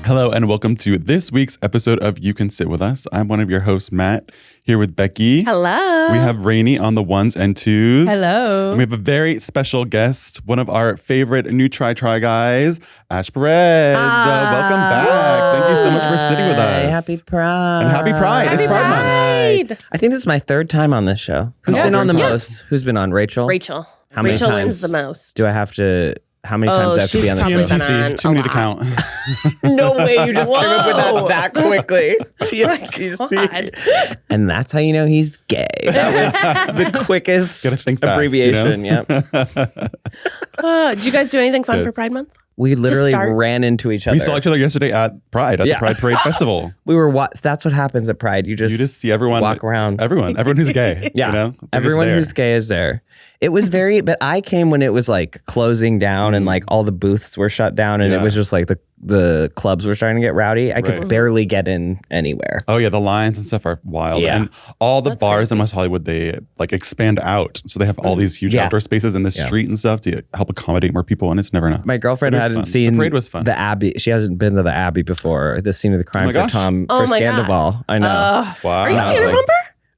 Hello and welcome to this week's episode of You Can Sit With Us. I'm one of your hosts, Matt, here with Becky. Hello. We have Rainie on the ones and twos. Hello. And we have a very special guest, one of our favorite new try guys, Ash Perez. Welcome back. Thank you so much for sitting with us. Happy Pride. And happy Pride. It's Pride Month. I think this is my third time on this show. Who's been on the most? Who's been on? Rachel? Rachel. How many Rachel times? wins the most. Do I have to... How many times do I have to be on the show? TMTC. Too many to count. No way you just came up with that quickly. TMTC. And that's how you know he's gay. That was the quickest Gotta think fast, abbreviation. you know? Yep. Did you guys do anything fun for Pride Month? We literally ran into each other. We saw each other yesterday at Pride, at the Pride Parade Festival. We were that's what happens at Pride. You just see everyone. Walk around. Everyone who's gay. Yeah. You know? Everyone who's gay is there. It was but I came when it was like closing down and like all the booths were shut down and it was just like the clubs were starting to get rowdy. I could barely get in anywhere. Oh yeah, the lines and stuff are wild. Yeah. And all the bars in West Hollywood, they like expand out. So they have all these huge outdoor spaces in the street and stuff to help accommodate more people, and it's never enough. My girlfriend hadn't seen the parade was fun. The Abbey. She hasn't been to the Abbey before. The scene of the crime for Tom for Scandival. I know. Wow. Are you a Vanderpumper?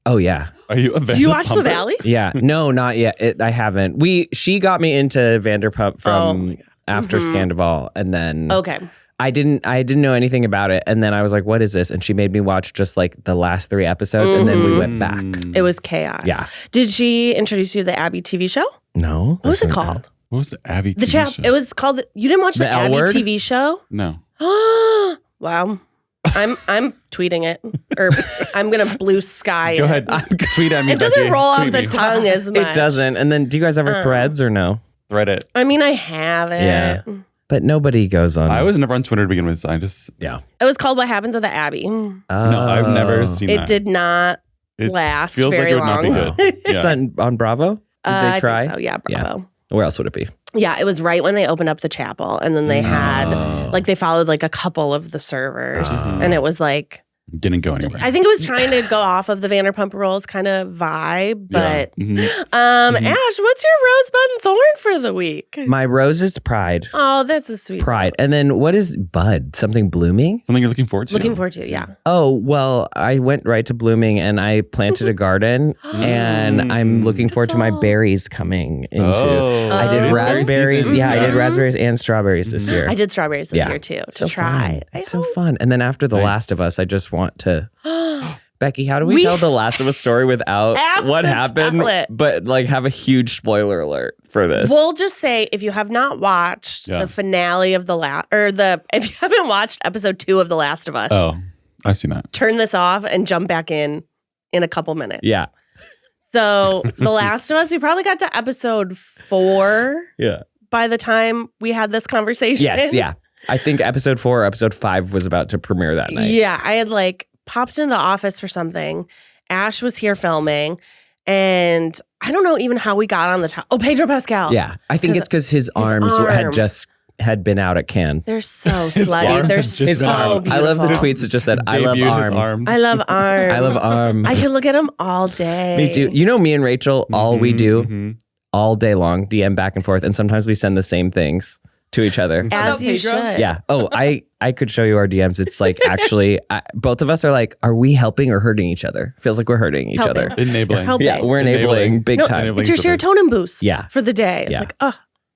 Oh yeah. Are you a Vanderpumper? Do you watch The Valley? Yeah. No, not yet. I haven't. She got me into Vanderpump from after Scandival, and then I didn't know anything about it, and then I was like, "What is this?" And she made me watch just like the last 3 episodes, and then we went back. It was chaos. Yeah. Did she introduce you to the Abby TV show? No. What was it called? What was the Abby TV show? It was called. You didn't watch the Abby L-word? TV show? No. Wow. I'm tweeting it, or I'm gonna blue sky. Go ahead. Tweet at me. It doesn't Becky. roll off Tweet the me. tongue as much. It doesn't. And then, do you guys ever Threads or no? Thread it. I mean, I have it. Yeah. But nobody goes on. I was never on Twitter to begin with, so I just Yeah. It was called What Happens at the Abbey. no, I've never seen It that. did not It last feels very like it would long. not be good. It's on Bravo? Did they try? I think so. Yeah, Bravo. Where else would it be? Yeah, it was right when they opened up the chapel, and then they had like they followed like a couple of the servers, and it was like Didn't go anywhere. I think it was trying to go off of the Vanderpump Rules kind of vibe, but Ash, what's your rosebud and thorn for the week? My rose is Pride. Oh, that's a sweet Pride. And then what is bud? Something blooming? Something you're looking forward to? Looking forward to, yeah. Oh, well, I went right to blooming and I planted a garden and I'm looking forward to my berries coming into. I did it is berry raspberries. season. Yeah, I did raspberries and strawberries this year. I did strawberries this year too to try. It's so fun. And then after The Last of Us, I just want to... Becky, how do we tell The Last of Us story without what happened, but like have a huge spoiler alert for this? We'll just say if you have not watched the finale of if you haven't watched episode 2 of The Last of Us, I've seen that. turn this off and jump back in a couple minutes. Yeah. So The Last of Us, we probably got to episode 4. Yeah. By the time we had this conversation. Yes. Yeah. I think episode 4 or episode 5 was about to premiere that night. Yeah. I had popped into the office for something. Ash was here filming. And I don't know even how we got on the top. Oh, Pedro Pascal. Yeah. I think it's because his arms had been out at Cannes. They're so slutty. They're so beautiful. I love the tweets that just said, I love arm. I love arm. I love arm. I could look at him all day. Me too. You know me and Rachel, all we do all day long, DM back and forth. And sometimes we send the same things to each other. As you should. Yeah. Oh, I could show you our DMs. It's like actually, both of us are like, are we helping or hurting each other? Feels like we're hurting each other. Enabling. Yeah, we're enabling big time. It's your serotonin boost for the day. It's like, oh,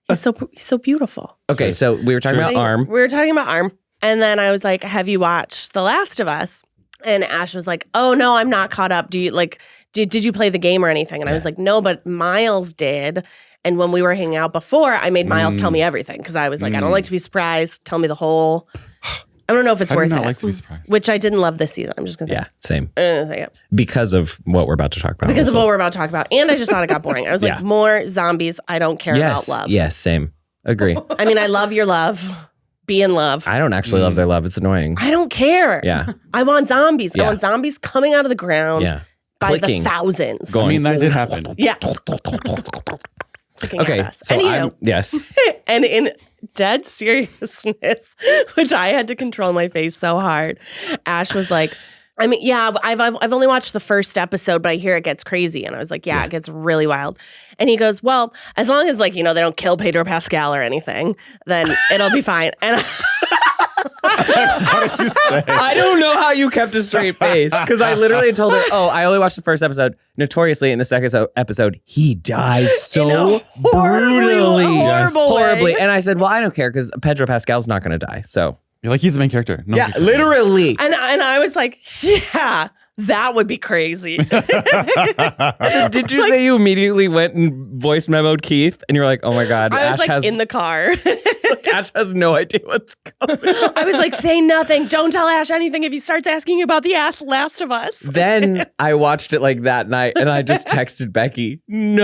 he's so beautiful. Okay, so we were talking about arm. We were talking about arm. And then I was like, have you watched The Last of Us? And Ash was like, oh, no, I'm not caught up. Do you did you play the game or anything? And I was like, no, but Miles did. And when we were hanging out before, I made Miles tell me everything because I was like, I don't like to be surprised. Tell me the whole. I don't know if it's worth it. I do not like to be surprised. Which I didn't love this season. I'm just going to say. Yeah, same. Say it. Because of what we're about to talk about. Because of what we're about to talk about. And I just thought it got boring. I was like, more zombies. I don't care about love. Yes, same. Agree. I mean, I love your love. Be in love. I don't actually love their love. It's annoying. I don't care. Yeah. I want zombies. I want zombies coming out of the ground by the thousands. I mean, that did happen. Yeah. Okay. So anywho, yes. And in dead seriousness, which I had to control my face so hard, Ash was like, I mean, yeah, I've only watched the first episode, but I hear it gets crazy. And I was like, yeah, it gets really wild. And he goes, well, as long as they don't kill Pedro Pascal or anything, then it'll be fine. And What did you say? I don't know how you kept a straight face because I literally told her, I only watched the first episode. Notoriously, in the second episode, he dies so brutally. Horribly. And I said, well, I don't care because Pedro Pascal's not going to die. So You're like, he's the main character. No, literally. And I was like, yeah. That would be crazy. Did you say you immediately went and voice memoed Keith? And you're like, oh my God, I was in the car. Ash has no idea what's going on. I was like, say nothing. Don't tell Ash anything if he starts asking you about the Last of Us. Then I watched it like that night and I just texted Becky, no.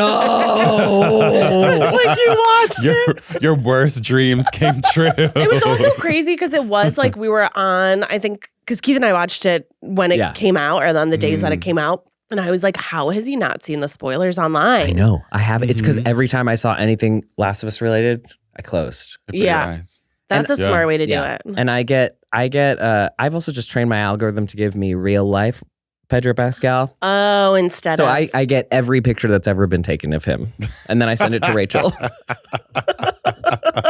Like you watched it. Your worst dreams came true. It was also crazy because it was like we were on, I think, because Keith and I watched it when it came out or on the days that it came out. And I was like, how has he not seen the spoilers online? I know. I haven't. It's because every time I saw anything Last of Us related, I closed. That's a smart way to do it. And I've also just trained my algorithm to give me real life Pedro Pascal. Oh, instead of. So I get every picture that's ever been taken of him. And then I send it to Rachel.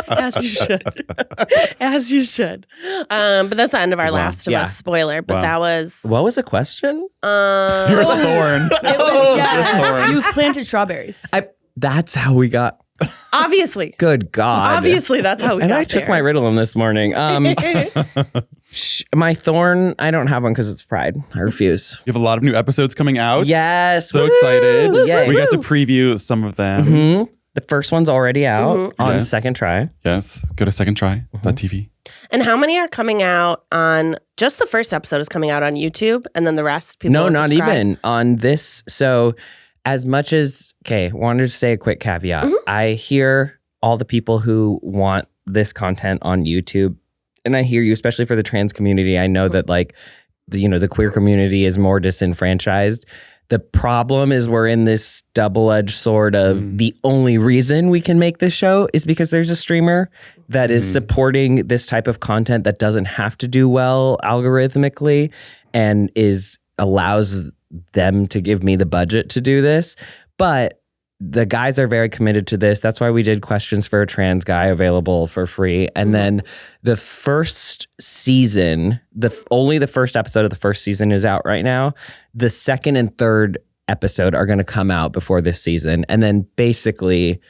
As you should. As you should. But that's the end of our Last of Us spoiler. But that was... What was the question? You're the thorn. You planted strawberries. That's how we got... Obviously. Good God. Obviously, that's how we got there. And I took my Ritalin this morning. My thorn, I don't have one because it's pride. I refuse. You have a lot of new episodes coming out. Yes. So excited. Yay. We got to preview some of them. Mm-hmm. The first one's already out on second try. Yes. Go to secondtry.tv. And how many are coming out on, just the first episode is coming out on YouTube and then the rest people will not subscribe? even on this. So as much as, wanted to say a quick caveat. I hear all the people who want this content on YouTube. And I hear you, especially for the trans community. I know that the queer community is more disenfranchised. The problem is we're in this double-edged sword of the only reason we can make this show is because there's a streamer that is supporting this type of content that doesn't have to do well algorithmically and allows them to give me the budget to do this. But the guys are very committed to this. That's why we did questions for a trans guy available for free. And then the first season, only the first episode of the first season is out right now. The second and third episode are going to come out before this season. And then basically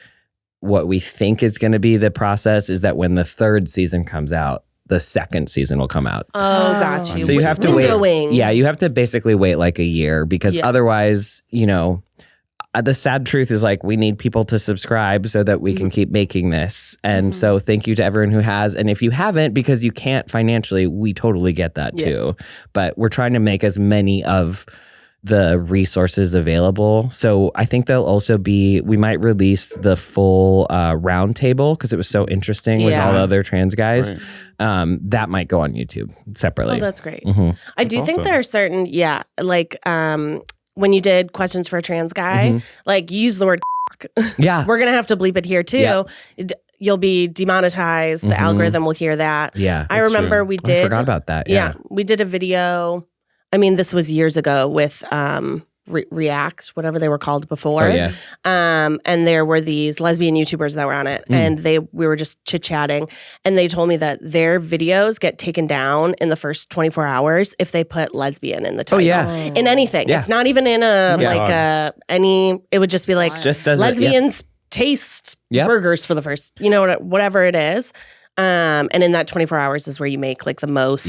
what we think is going to be the process is that when the third season comes out, the second season will come out. Oh, got you. So you have to wait. Yeah, you have to basically wait like a year because otherwise, the sad truth is we need people to subscribe so that we can keep making this. And so thank you to everyone who has. And if you haven't, because you can't financially, we totally get that too. But we're trying to make as many of the resources available. So I think there'll also be, we might release the full round table because it was so interesting with all the other trans guys. Right. That might go on YouTube separately. Oh, that's great. I do think there are certain, when you did questions for a trans guy, use the word yeah. We're going to have to bleep it here too. Yeah. You'll be demonetized. The algorithm will hear that. Yeah. I remember we did. I forgot about that. Yeah. We did a video. I mean, this was years ago with React, whatever they were called before. Oh, yeah. And there were these lesbian YouTubers that were on it. And we were just chit-chatting. And they told me that their videos get taken down in the first 24 hours if they put lesbian in the title. Oh, yeah. In anything. Yeah. It's not even in it would just be just lesbians taste burgers for the first, whatever it is. And in that 24 hours is where you make the most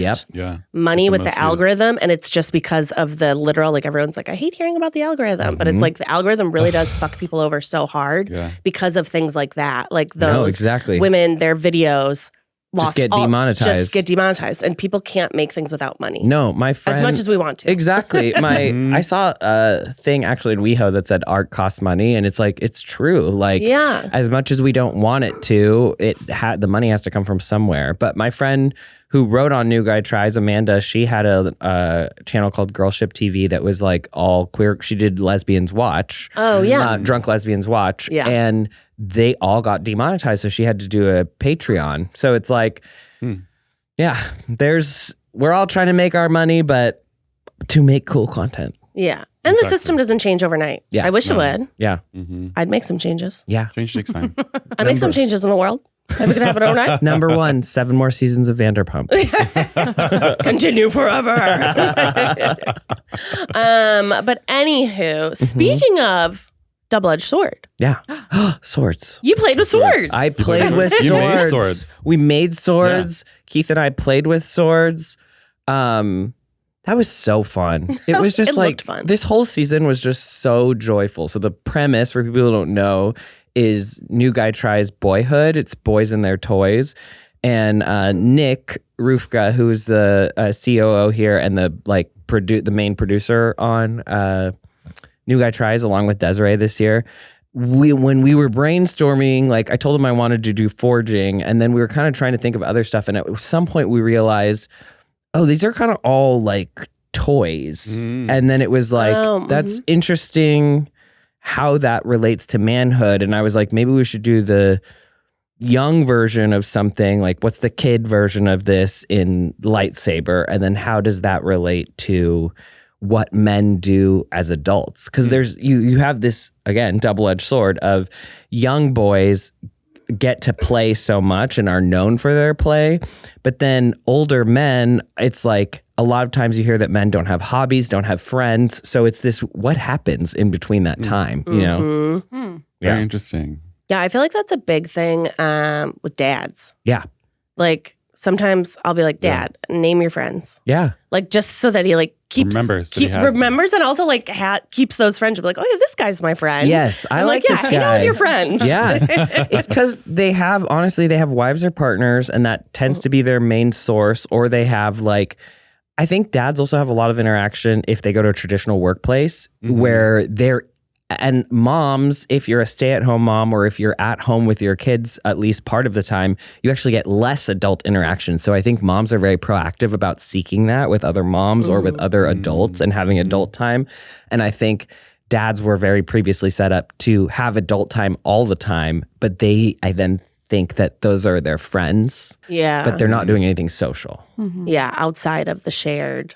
money with the algorithm. And it's just because of the literal, everyone's I hate hearing about the algorithm, but it's the algorithm really does fuck people over so hard because of things like that. Those women, their videos just get demonetized. And people can't make things without money. No, my friend. As much as we want to. Exactly. I saw a thing actually in WeHo that said art costs money. And it's it's true. As much as we don't want it to, the money has to come from somewhere. But my friend who wrote on New Guy Tries, Amanda, she had a channel called Girlship TV that was all queer. She did Lesbians Watch. Oh, yeah. Drunk Lesbians Watch. Yeah. And they all got demonetized, so she had to do a Patreon. So it's we're all trying to make our money, but to make cool content. Yeah. And the system doesn't change overnight. Yeah. I wish it would. Yeah. I'd make some changes. Yeah. Change takes time. I'd make some changes in the world. Maybe we can have it overnight. Number 1, 7 more seasons of Vanderpump. Continue forever. But anywho, speaking of double-edged sword. Yeah. Swords. You played with swords. I played with swords. You made swords. We made swords. Yeah. Keith and I played with swords. That was so fun. It was just like, fun. This whole season was just so joyful. So the premise, for people who don't know, is new guy tries boyhood. It's boys and their toys. And Nick Rufka, who is the COO here and the main producer on New Guy Tries, along with Desiree this year, when we were brainstorming, like I told him I wanted to do forging, and then we were kind of trying to think of other stuff. And at some point we realized, oh, these are kind of all like toys. And then it was like, that's interesting how that relates to manhood. And I was like, maybe we should do the young version of something. Like, what's the kid version of this in lightsaber? And then how does that relate to what men do as adults? Because there's you have this, again, double-edged sword of young boys get to play so much and are known for their play, but then older men, it's like a lot of times you hear that men don't have hobbies, don't have friends. So it's this, what happens in between that time, you know? Very interesting. Yeah, I feel like that's a big thing with dads. Yeah. Like sometimes I'll be like, Dad, name your friends. Yeah. Like just so that he like remembers and also like keeps those friendships. Like, oh yeah, this guy's my friend. Yes, I like this guy. Hang out with your friends. Yeah. It's because they have wives or partners, and that tends to be their main source. Or they have like, I think dads also have a lot of interaction if they go to a traditional workplace where they're, and moms, if you're a stay-at-home mom or if you're at home with your kids at least part of the time, you actually get less adult interaction. So I think moms are very proactive about seeking that with other moms or with other adults and having adult time. And I think dads were very previously set up to have adult time all the time, but I then think that those are their friends. Yeah. But they're not doing anything social. Yeah, outside of the shared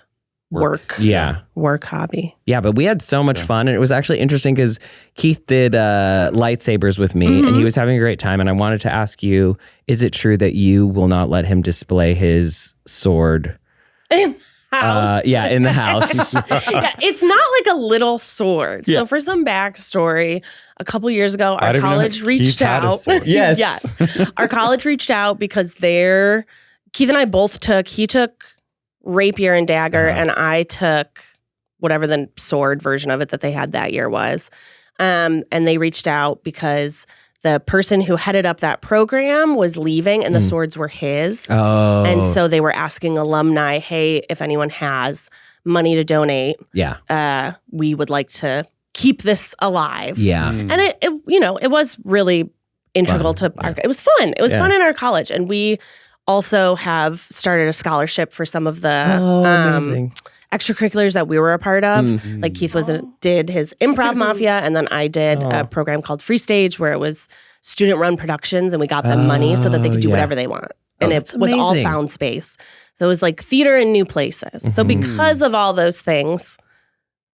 work. Yeah. Work hobby. Yeah, but we had so much fun. And it was actually interesting because Keith did lightsabers with me and he was having a great time. And I wanted to ask you, is it true that you will not let him display his sword? In the house. In the house. Yeah, it's not like a little sword. Yeah. So for some backstory, a couple years ago, our college reached out. Yes. Yes. Our college reached out because Keith and I both he took rapier and dagger, and I took whatever the sword version of it that they had that year was. And they reached out because the person who headed up that program was leaving and the swords were his. Oh. And so they were asking alumni, hey, if anyone has money to donate, we would like to keep this alive. Yeah. And it was really integral to our, it was fun. It was fun in our college. And we also have started a scholarship for some of the extracurriculars that we were a part of. Like Keith did his improv mafia, and then I did a program called Free Stage where it was student-run productions, and we got them money so that they could do whatever they want. And it was all found space. So it was like theater in new places. So because of all those things,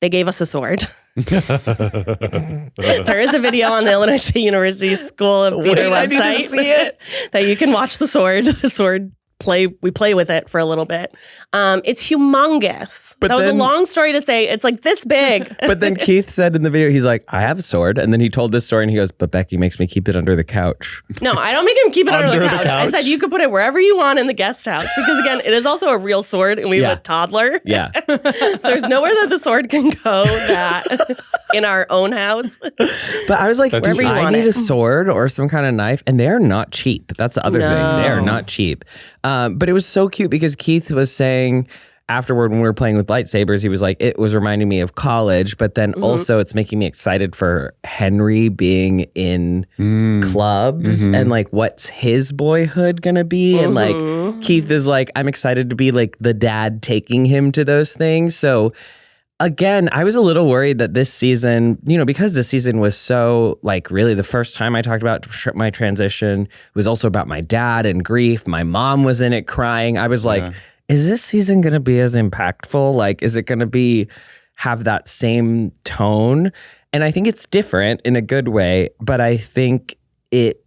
they gave us a sword. There is a video on the Illinois State University School of Theater website. I need to see it. That you can watch the sword. The sword we play with it for a little bit. It's humongous. But that was a long story to say. It's like this big. But then Keith said in the video, he's like, I have a sword. And then he told this story and he goes, but Becky makes me keep it under the couch. No, I don't make him keep it under the couch. I said you could put it wherever you want in the guest house. Because again, it is also a real sword and we have a toddler. Yeah. So there's nowhere that the sword can go in our own house. But I was like, wherever you want I need a sword or some kind of knife. And they're not cheap. That's the other thing. They're not cheap. But it was so cute because Keith was saying afterward when we were playing with lightsabers, he was like, it was reminding me of college, but then also it's making me excited for Henry being in clubs and like what's his boyhood gonna be. And like Keith is like, I'm excited to be like the dad taking him to those things. So again, I was a little worried that this season, because this season was so like really the first time I talked about my transition, it was also about my dad and grief. My mom was in it crying. I was like, is this season going to be as impactful? Like, is it going to have that same tone? And I think it's different in a good way, but I think it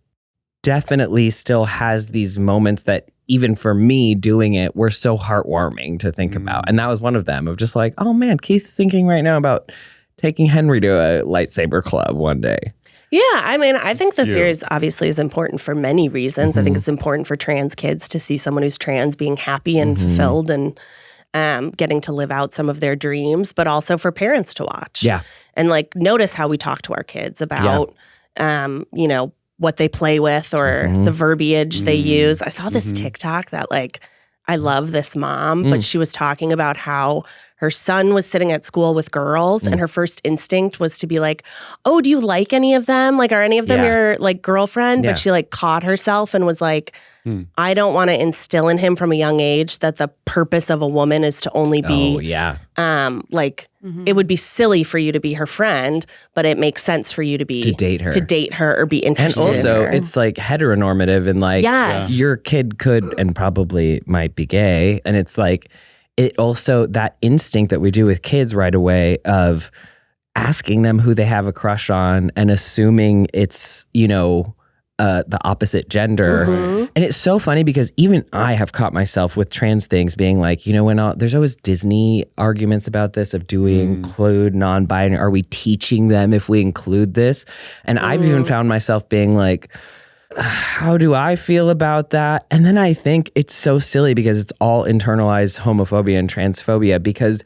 definitely still has these moments that even for me doing it were so heartwarming to think about. And that was one of them, of just like, oh man, Keith's thinking right now about taking Henry to a lightsaber club one day. Yeah, I mean, I think the series obviously is important for many reasons. I think it's important for trans kids to see someone who's trans being happy and fulfilled and getting to live out some of their dreams, but also for parents to watch. Yeah. And like notice how we talk to our kids about, you know, what they play with or the verbiage they use. I saw this TikTok that like, I love this mom, but she was talking about how her son was sitting at school with girls and her first instinct was to be like, oh, do you like any of them? Like, are any of them your like girlfriend? But she like caught herself and was like, I don't want to instill in him from a young age that the purpose of a woman is to only be, like, it would be silly for you to be her friend, but it makes sense for you to be to date her or be interested. And also, in her. it's like heteronormative and like your kid could and probably might be gay, and it's like it also that instinct that we do with kids right away of asking them who they have a crush on and assuming it's, you know, the opposite gender. And it's so funny because even I have caught myself with trans things being like, you know, when there's always Disney arguments about this of do we include non-binary? Are we teaching them if we include this? And I've even found myself being like, how do I feel about that? And then I think it's so silly because it's all internalized homophobia and transphobia because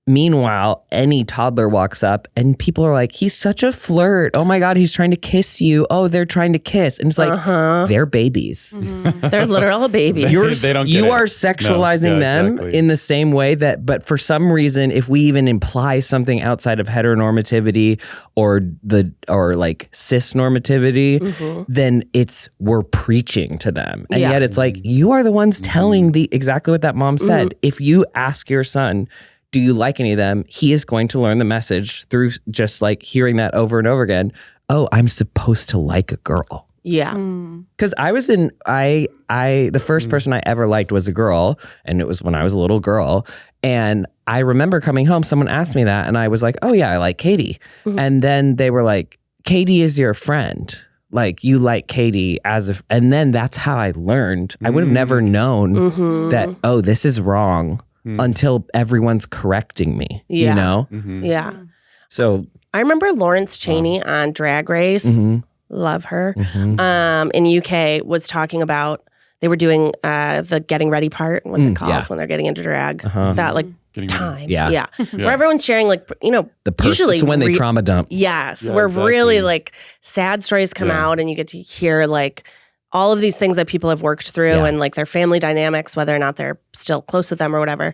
meanwhile, any toddler walks up and people are like, he's such a flirt. Oh my God, he's trying to kiss you. Oh, they're trying to kiss. And it's like, they're babies. They're literal babies. They don't get you it. are sexualizing them in the same way that, but for some reason, if we even imply something outside of heteronormativity or like cis normativity, then we're preaching to them. And yet it's like, you are the ones telling exactly what that mom said. If you ask your son, do you like any of them? He is going to learn the message through just like hearing that over and over again. Oh, I'm supposed to like a girl. Yeah. Because I was the first person I ever liked was a girl, and it was when I was a little girl. And I remember coming home, someone asked me that, and I was like, oh yeah, I like Katie. And then they were like, Katie is your friend. Like, you like Katie and then that's how I learned. I would have never known that, oh, this is wrong. Until everyone's correcting me, you know? Yeah. So I remember Lawrence Chaney on Drag Race, love her, in UK was talking about, they were doing the getting ready part. What's it called when they're getting into drag? That like time. Yeah. Where everyone's sharing like, you know, usually it's when they trauma dump. Yes. Where really like sad stories come out and you get to hear like, all of these things that people have worked through and like their family dynamics, whether or not they're still close with them or whatever.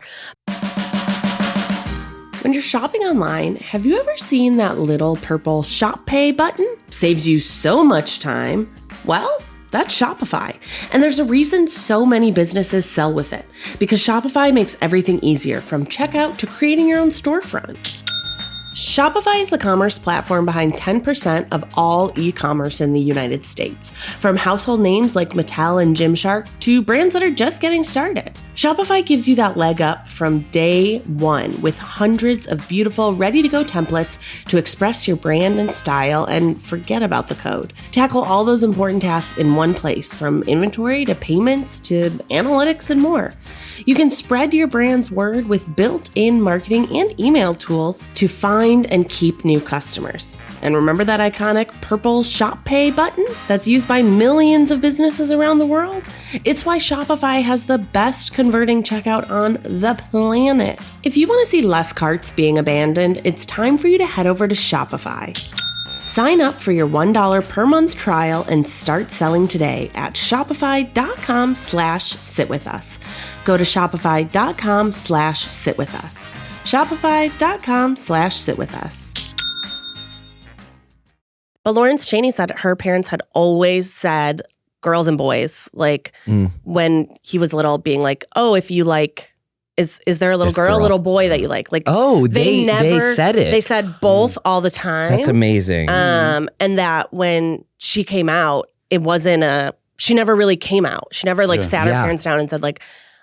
When you're shopping online, have you ever seen that little purple Shop Pay button? Saves you so much time. Well, that's Shopify. And there's a reason so many businesses sell with it. Because Shopify makes everything easier, from checkout to creating your own storefront. Shopify is the commerce platform behind 10% of all e-commerce in the United States, from household names like Mattel and Gymshark to brands that are just getting started. Shopify gives you that leg up from day one with hundreds of beautiful, ready-to-go templates to express your brand and style, and forget about the code. Tackle all those important tasks in one place, from inventory to payments to analytics and more. You can spread your brand's word with built-in marketing and email tools to find and keep new customers. And remember that iconic purple Shop Pay button that's used by millions of businesses around the world? It's why Shopify has the best converting checkout on the planet. If you want to see less carts being abandoned, it's time for you to head over to Shopify. Sign up for your $1 per month trial and start selling today at shopify.com/sitwithus. Go to shopify.com/sitwithus. Shopify.com/sitwithus. But Lawrence Chaney said her parents had always said girls and boys, like when he was little, being like, oh, if you like, is there a little girl, a little boy that you like? Like, oh, they said it. They said both all the time. That's amazing. And that when she came out, it wasn't she never really came out. She never like sat her parents down and said like,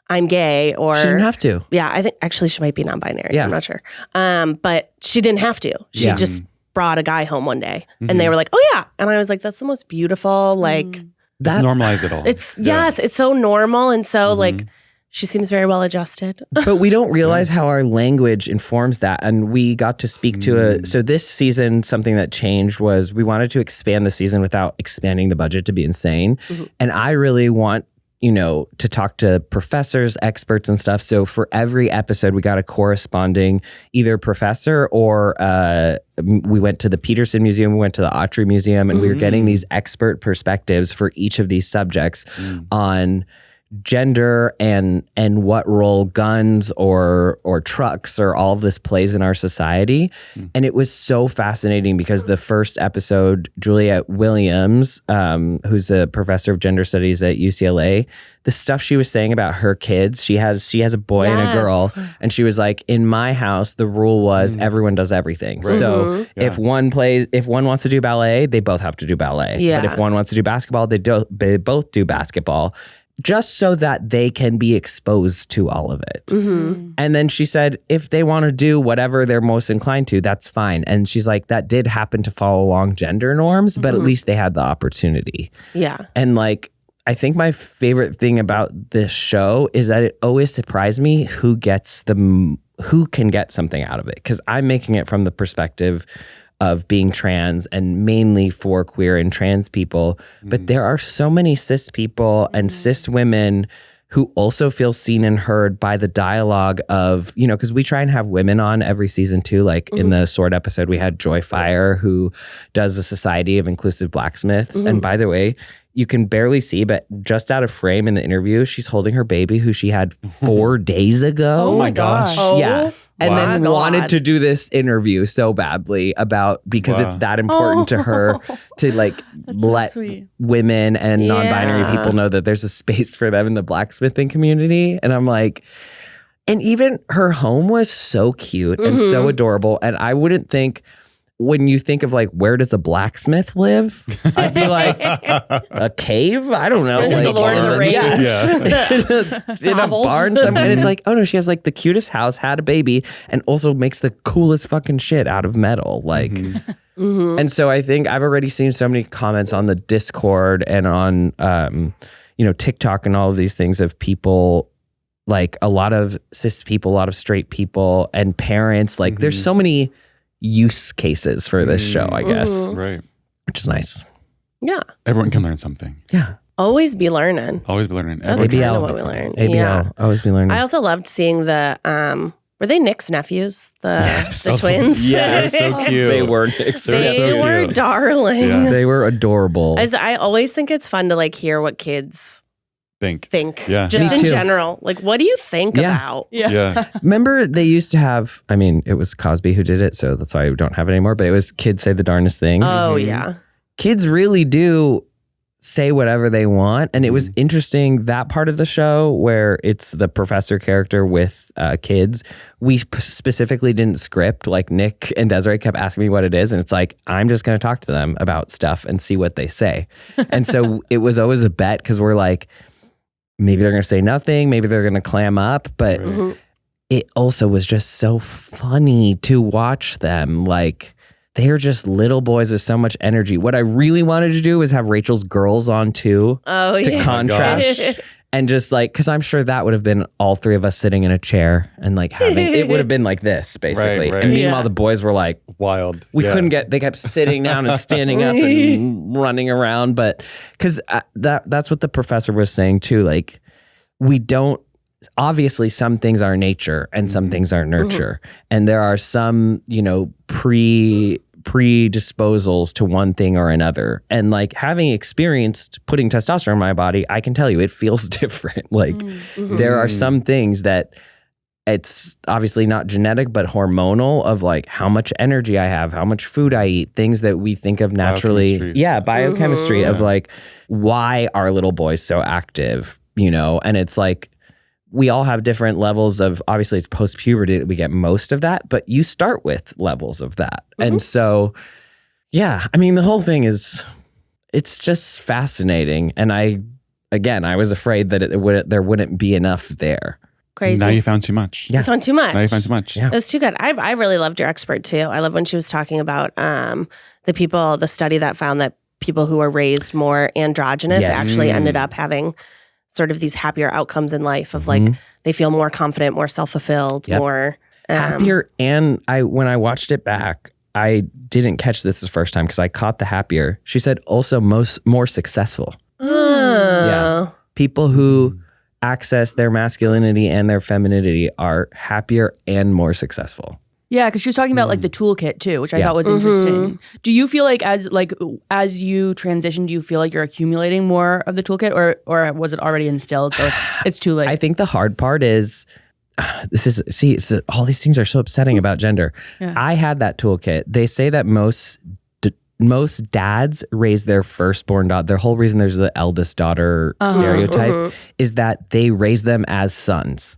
I'm gay, or she didn't have to. Yeah, I think actually she might be non-binary. Yeah. I'm not sure. But she didn't have to. She just brought a guy home one day and they were like, oh yeah. And I was like, that's the most beautiful, like Just normalize it all. Yes, it's so normal. And so like, she seems very well adjusted. But we don't realize how our language informs that. And we got to speak to so this season, something that changed was we wanted to expand the season without expanding the budget to be insane. And I really want, to talk to professors, experts and stuff. So for every episode, we got a corresponding either professor or we went to the Peterson Museum, we went to the Autry Museum, and we were getting these expert perspectives for each of these subjects on gender and what role guns or trucks or all of this plays in our society. And it was so fascinating because the first episode, Juliet Williams, who's a professor of gender studies at UCLA, the stuff she was saying about her kids, she has a boy and a girl, and she was like, in my house, the rule was everyone does everything. Right. So if one wants to do ballet, they both have to do ballet. But if one wants to do basketball, they both do basketball. Just so that they can be exposed to all of it. And then she said, if they want to do whatever they're most inclined to, that's fine. And she's like, that did happen to follow along gender norms, but at least they had the opportunity. Yeah. And like, I think my favorite thing about this show is that it always surprised me who can get something out of it. Because I'm making it from the perspective of being trans and mainly for queer and trans people. But there are so many cis people and cis women who also feel seen and heard by the dialogue of, because we try and have women on every season too. Like in the Sword episode, we had Joy Fire, who does a Society of Inclusive Blacksmiths. And by the way, you can barely see, but just out of frame in the interview, she's holding her baby who she had 4 days ago. Oh my gosh. Yeah. And then wanted to do this interview so badly because it's that important to her to like let women and non-binary people know that there's a space for them in the blacksmithing community. And I'm like, and even her home was so cute and so adorable. And I wouldn't think, when you think of like, where does a blacksmith live? I'd be like, a cave? I don't know. Like, the Lord of the Rings. In a barn somewhere. And it's like, oh no, she has like the cutest house, had a baby, and also makes the coolest fucking shit out of metal. Like, and so I think I've already seen so many comments on the Discord and on, TikTok and all of these things of people, like a lot of cis people, a lot of straight people and parents. Like there's so many use cases for this show, I guess. Right. Which is nice. Yeah. Everyone can learn something. Yeah. Always be learning. Always be learning. That's kind of what we learned. ABL. Yeah. Always be learning. I also loved seeing the, were they Nick's nephews? The twins? Yeah, so cute. They were Nick's. They were darling. Yeah. They were adorable. I always think it's fun to like hear what kids think. Yeah. Just Me in too. general. Like, what do you think about? Yeah. Remember they used to have, I mean, it was Cosby who did it, so that's why we don't have it anymore, but it was kids say the darndest things. Oh, yeah. Kids really do say whatever they want. And it was interesting, that part of the show where it's the professor character with kids, we specifically didn't script. Like Nick and Desiree kept asking me what it is. And it's like, I'm just going to talk to them about stuff and see what they say. And so it was always a bet because we're like, maybe they're going to say nothing. Maybe they're going to clam up. But it also was just so funny to watch them. Like, they are just little boys with so much energy. What I really wanted to do was have Rachel's girls on too. To contrast. And just like, because I'm sure that would have been all three of us sitting in a chair and like having, it would have been like this basically. Right. And meanwhile, the boys were like, wild. We couldn't get, they kept sitting down and standing up and running around. But because that's what the professor was saying too. Like, we don't, obviously some things are nature and some things are nurture. And there are some, predisposals to one thing or another. And like having experienced putting testosterone in my body, I can tell you it feels different. Like there are some things that it's obviously not genetic, but hormonal of like how much energy I have, how much food I eat, things that we think of naturally. Biochemistry of like, why are little boys so active, And it's like, we all have different levels of, obviously it's post-puberty that we get most of that, but you start with levels of that. And so, I mean, the whole thing is, it's just fascinating. And I was afraid that there wouldn't be enough there. Crazy. Now you found too much. You found too much. Now you found too much. Yeah. It was too good. I really loved your expert too. I love when she was talking about the study that found that people who are raised more androgynous actually ended up having sort of these happier outcomes in life of like they feel more confident, more self-fulfilled, more happier. And when I watched it back, I didn't catch this the first time because I caught the happier. She said also more successful. Yeah. People who access their masculinity and their femininity are happier and more successsil. Yeah, because she was talking about like the toolkit too, which I thought was interesting. Do you feel like as you transition, do you feel like you're accumulating more of the toolkit, or was it already instilled? So it's too late. I think the hard part is all these things are so upsetting about gender. Yeah. I had that toolkit. They say that most dads raise their firstborn daughter. Their whole reason there's the eldest daughter stereotype is that they raise them as sons.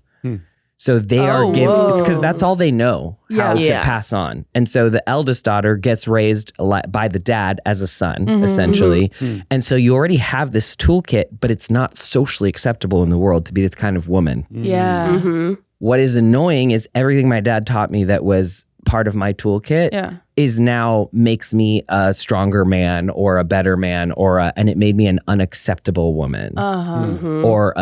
So they are given, it's because that's all they know how to pass on. And so the eldest daughter gets raised by the dad as a son, essentially. And so you already have this toolkit, but it's not socially acceptable in the world to be this kind of woman. Yeah. What is annoying is everything my dad taught me that was part of my toolkit is now makes me a stronger man or a better man and it made me an unacceptable woman or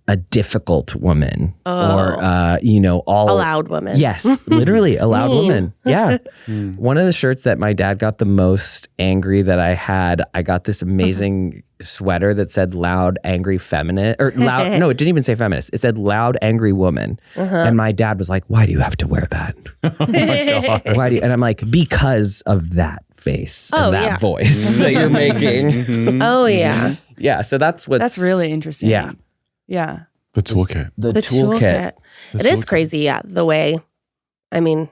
a difficult woman or a loud woman. Yes, literally a loud woman. Yeah. One of the shirts that my dad got the most angry that I had, I got this amazing sweater that said loud, angry, feminine, or loud, no, it didn't even say feminist. It said loud, angry woman. And my dad was like, why do you have to wear that? Oh my God. Why do you? And I'm like, because of that face and that voice that you're making. Oh yeah. Yeah. So that's really interesting. Yeah. Yeah. The toolkit. The toolkit. It is crazy, yeah. The way, I mean,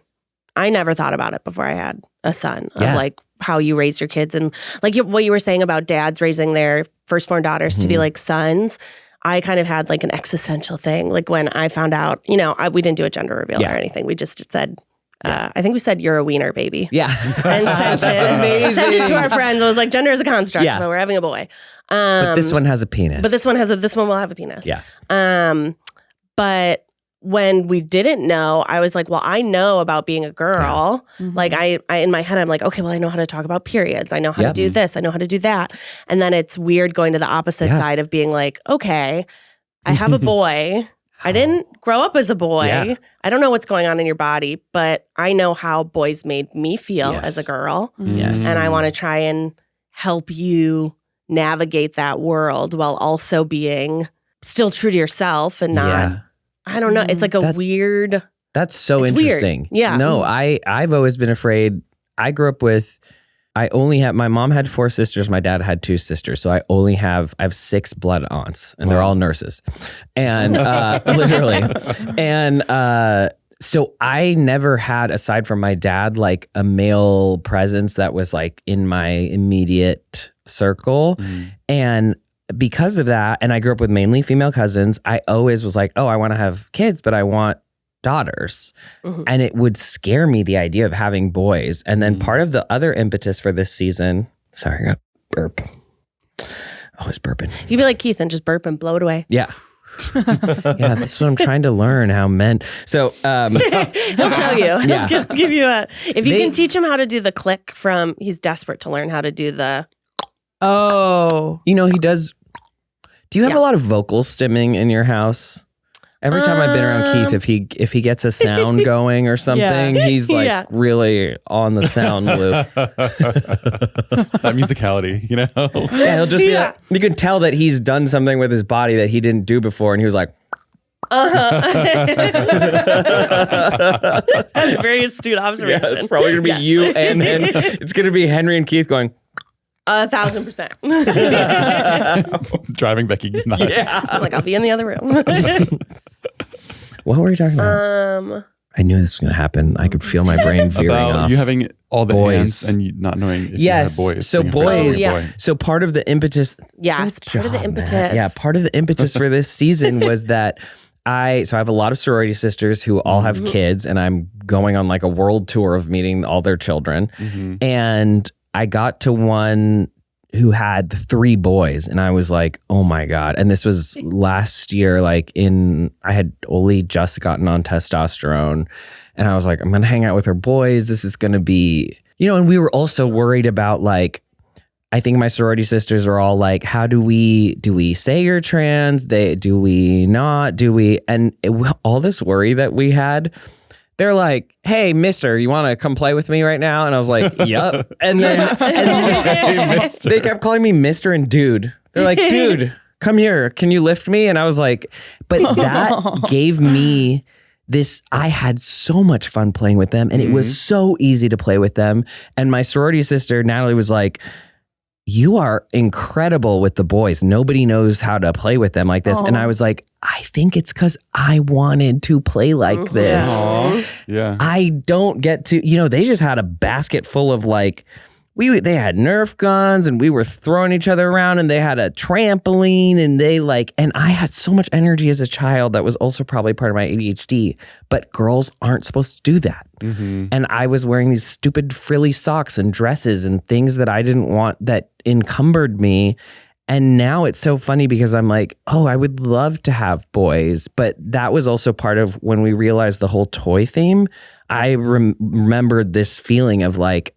I never thought about it before I had a son of like how you raise your kids and like what you were saying about dads raising their firstborn daughters to be like sons. I kind of had like an existential thing. Like when I found out, we didn't do a gender reveal or anything. We just said, I think we said you're a wiener baby. Yeah. And sent it to our friends. I was like, gender is a construct, but we're having a boy. But this one has a penis. But this one will have a penis. Yeah. But when we didn't know, I was like, well, I know about being a girl. Like I in my head, I'm like, okay, well, I know how to talk about periods. I know how to do this. I know how to do that. And then it's weird going to the opposite side of being like, okay, I have a boy. I didn't grow up as a boy. Yeah. I don't know what's going on in your body, but I know how boys made me feel as a girl. Yes. And I want to try and help you navigate that world while also being still true to yourself and not, I don't know. It's like weird. That's so interesting. Weird. Yeah. No, I've always been afraid. I grew up with, my mom had 4 sisters. My dad had 2 sisters. So I have 6 blood aunts and they're all nurses. And literally. And so I never had, aside from my dad, like a male presence that was like in my immediate circle. And because of that, and I grew up with mainly female cousins, I always was like, oh, I want to have kids, but I want daughters. And it would scare me, the idea of having boys. And then part of the other impetus for this season, sorry, I got burp. Always burping. You'd be like Keith and just burp and blow it away. Yeah. Yeah, that's what I'm trying to learn, how men. So he'll show you. Yeah. He'll give you if you can teach him how to do the click from, he's desperate to learn how to do the. Oh. He does. Do you have a lot of vocal stimming in your house? Every time I've been around Keith, if he gets a sound going or something, he's like really on the sound loop. That musicality, Yeah, he'll just be like, you can tell that he's done something with his body that he didn't do before, and he was like, That's a very astute observation. Yeah, it's probably gonna be you and then it's gonna be Henry and Keith going 1,000%. Driving Becky nuts. Yeah. I'm like, I'll be in the other room. What were you talking about? I knew this was going to happen. I could feel my brain veering off. You having all the boys. hands and you not knowing if you have boys. So boys. So part of the impetus. Yes, part of the impetus. Yeah, part of the impetus for this season was that I have a lot of sorority sisters who all have kids, and I'm going on like a world tour of meeting all their children. And I got to one who had 3 boys, and I was like, oh my God. And this was last year, I had only just gotten on testosterone, and I was like, I'm going to hang out with her boys. This is going to be, and we were also worried about I think my sorority sisters are all like, how do we say you're trans? Do we not? And all this worry that we had, they're like, hey, mister, you want to come play with me right now? And I was like, yup. And then they kept calling me mister and dude. They're like, dude, come here. Can you lift me? And I was like, but that gave me this. I had so much fun playing with them, and it was so easy to play with them. And my sorority sister, Natalie, was like, you are incredible with the boys. Nobody knows how to play with them like this. And I was like, I think it's because I wanted to play like this. Yeah. I don't get to, they just had a basket full of like, they had Nerf guns and we were throwing each other around, and they had a trampoline, and and I had so much energy as a child that was also probably part of my ADHD, but girls aren't supposed to do that. And I was wearing these stupid frilly socks and dresses and things that I didn't want, that encumbered me. And now it's so funny because I'm like, oh, I would love to have boys. But that was also part of when we realized the whole toy theme. I remembered this feeling of like,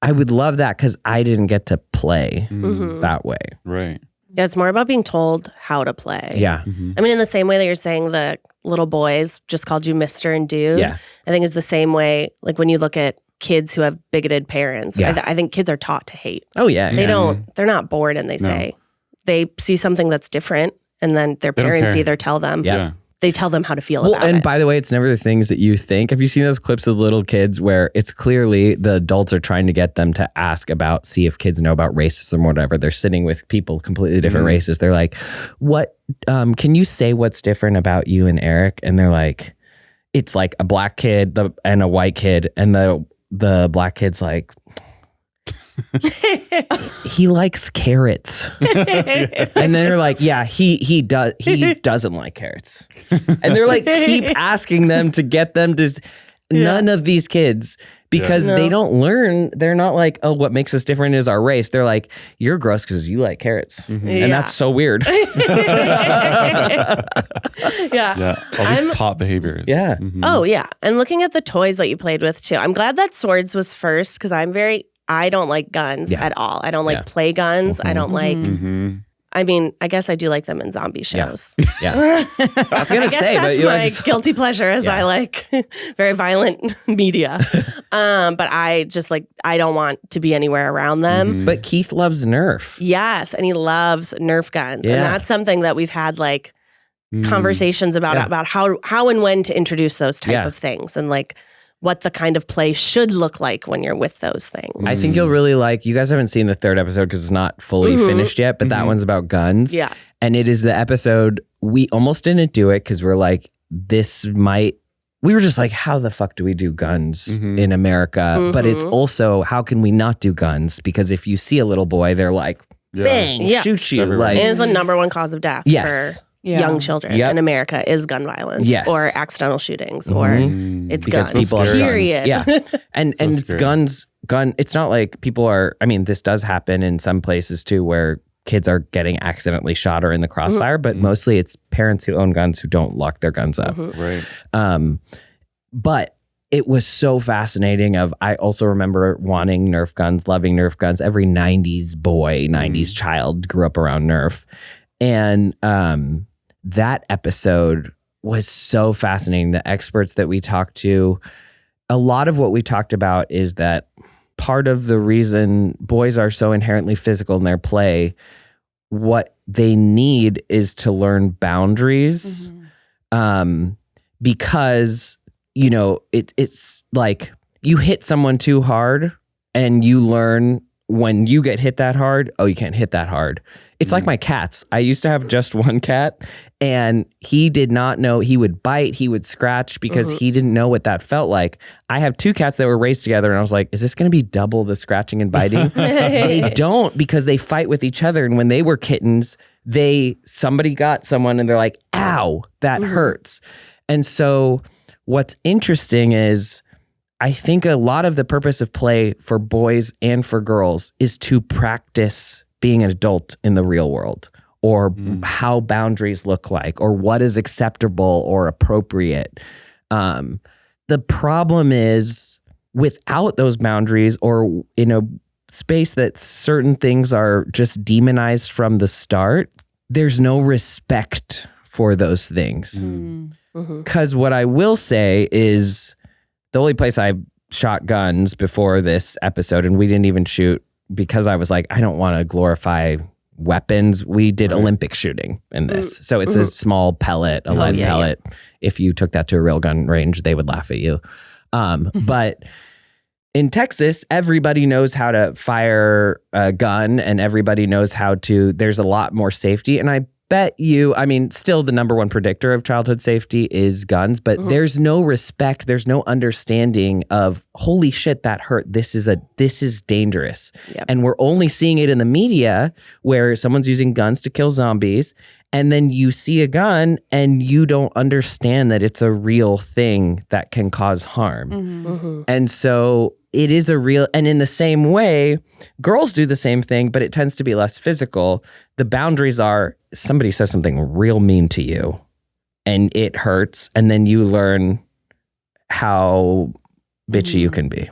I would love that because I didn't get to play that way. Right. Yeah, it's more about being told how to play. Yeah. I mean, in the same way that you're saying the little boys just called you Mr. and Dude, I think it's the same way, like when you look at kids who have bigoted parents. I think kids are taught to hate. Oh, yeah. They're not bored, and they see something that's different, and then their parents either tell them. They tell them how to feel about it. And by the way, it's never the things that you think. Have you seen those clips of little kids where it's clearly the adults are trying to get them to see if kids know about racism or whatever? They're sitting with people completely different races. They're like, what, can you say what's different about you and Eric? And they're like, it's like a black kid and a white kid. And the black kid's like, he likes carrots. And then they're like, yeah, he doesn't like carrots. And they're like, keep asking them to get them to none of these kids, because they don't learn. They're not like, oh, what makes us different is our race. They're like, you're gross because you like carrots. And that's so weird. All these top behaviors. Oh yeah. And looking at the toys that you played with too, I'm glad that swords was first, because I don't like guns at all. I don't like play guns. I don't like, I mean, I guess I do like them in zombie shows. I was going to say, that's but you my guilty pleasure, as I like very violent media. But I just I don't want to be anywhere around them. But Keith loves Nerf. Yes. And he loves Nerf guns. And that's something that we've had conversations about how and when to introduce those type of things, and what the kind of play should look like when you're with those things. I think you'll really you guys haven't seen the third episode because it's not fully finished yet, but that one's about guns. Yeah. And it is the episode, we almost didn't do it because we're like, we were just like, how the fuck do we do guns in America? But it's also, how can we not do guns? Because if you see a little boy, they're like, bang, shoot you. It is the number one cause of death for young children in America is gun violence or accidental shootings or it's because guns. People period. Guns. Yeah. And it's guns. It's not like people are, I mean, this does happen in some places too where kids are getting accidentally shot or in the crossfire, but mostly it's parents who own guns who don't lock their guns up. Right. But it was so fascinating. I also remember wanting Nerf guns, loving Nerf guns. Every 90s boy, 90s child grew up around Nerf. And that episode was so fascinating. The experts that we talked to, a lot of what we talked about is that part of the reason boys are so inherently physical in their play, what they need is to learn boundaries. Because, it's like you hit someone too hard and you learn when you get hit that hard, oh, you can't hit that hard. It's like my cats. I used to have just one cat, and he did not know. He would bite, he would scratch because he didn't know what that felt like. I have two cats that were raised together, and I was like, is this going to be double the scratching and biting? They don't, because they fight with each other. And when they were kittens, somebody got someone, and they're like, ow, that hurts. And so what's interesting is, I think a lot of the purpose of play for boys and for girls is to practice being an adult in the real world, or how boundaries look like, or what is acceptable or appropriate. The problem is, without those boundaries, or in a space that certain things are just demonized from the start, there's no respect for those things. Because what I will say is the only place I shot guns before this episode, and we didn't even shoot because I was like, I don't want to glorify weapons. We did Olympic shooting in this. So it's a small pellet, a lead pellet. Yeah. If you took that to a real gun range, they would laugh at you. But in Texas, everybody knows how to fire a gun and everybody knows how to, there's a lot more safety. And I bet you, I mean, still the number one predictor of childhood safety is guns, but there's no respect, there's no understanding of, holy shit, that hurt. This is dangerous. Yep. And we're only seeing it in the media where someone's using guns to kill zombies. And then you see a gun and you don't understand that it's a real thing that can cause harm. And so it is a real, and in the same way, girls do the same thing, but it tends to be less physical. The boundaries are somebody says something real mean to you and it hurts. And then you learn how bitchy you can be.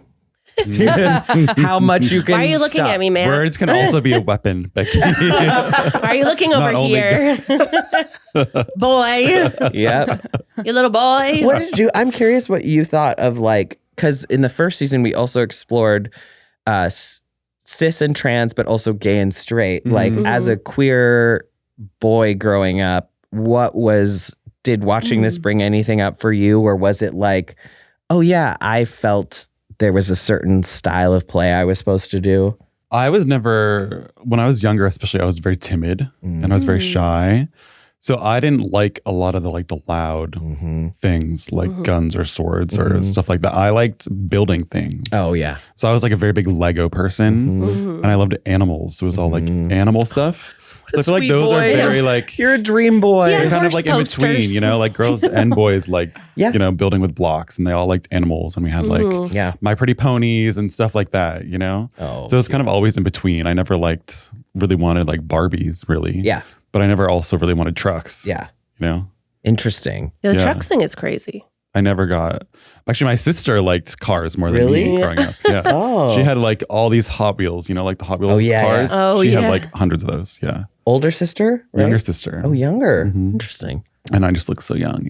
How much you can. Why are you looking at me, man? Words can also be a weapon, Becky. Why are you looking over here? Boy. Yep. You little boy. What did you, I'm curious what you thought of, like, because in the first season, we also explored cis and trans, but also gay and straight. Like, as a queer boy growing up, did watching this bring anything up for you? Or was it like, oh yeah, I felt there was a certain style of play I was supposed to do? I was never, when I was younger especially, I was very timid and I was very shy. So I didn't like a lot of the loud things like guns or swords or stuff like that. I liked building things. Oh yeah. So I was like a very big Lego person and I loved animals. So it was all like animal stuff. So I feel like those are very like, you're a dream boy. Yeah, kind of like in between, you know, like girls and boys like, you know, building with blocks, and they all liked animals, and we had like My Pretty Ponies and stuff like that, you know? Oh, so it's kind of always in between. I never really wanted like Barbies really. Yeah. But I never also really wanted trucks. Yeah. You know? Interesting. Yeah, the trucks thing is crazy. I never got. Actually, my sister liked cars more than me growing up. Yeah. She had like all these Hot Wheels, you know, like the Hot Wheels cars. Yeah. Oh, she had like hundreds of those. Yeah. Older sister? Right? Younger sister. Oh, younger. Interesting. And I just look so young.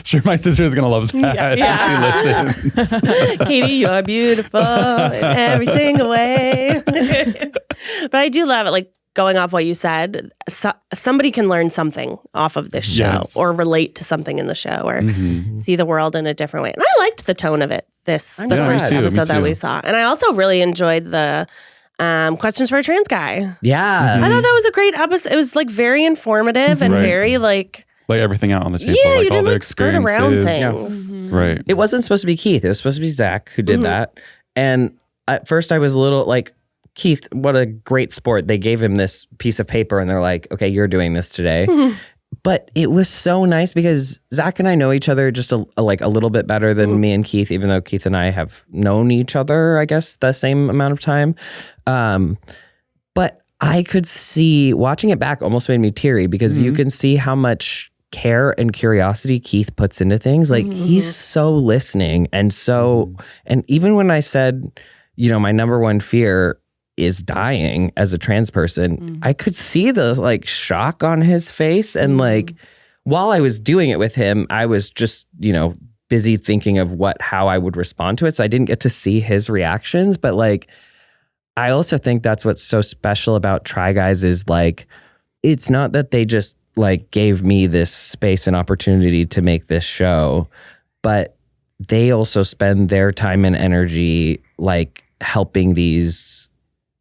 Sure, my sister is going to love that. Yeah. She listens. Katie, you are beautiful in every single way. But I do love it. Like, going off what you said, somebody can learn something off of this show or relate to something in the show or see the world in a different way. And I liked the tone of it, the first episode that we saw. And I also really enjoyed the questions for a trans guy. Yeah. I thought that was a great episode. It was like very informative and very like lay everything out on the table. Yeah, like you all didn't their like skirt around things. Right. It wasn't supposed to be Keith. It was supposed to be Zach who did that. And at first I was a little like, Keith, what a great sport. They gave him this piece of paper and they're like, okay, you're doing this today. But it was so nice because Zach and I know each other just a little bit better than me and Keith, even though Keith and I have known each other, I guess, the same amount of time. But I could see, watching it back almost made me teary because you can see how much care and curiosity Keith puts into things. Like he's so listening and so, and even when I said, you know, my number one fear is dying as a trans person, I could see the like shock on his face. And like, while I was doing it with him, I was just, you know, busy thinking of how I would respond to it. So I didn't get to see his reactions. But like, I also think that's what's so special about Try Guys is like, it's not that they just like gave me this space and opportunity to make this show, but they also spend their time and energy like helping these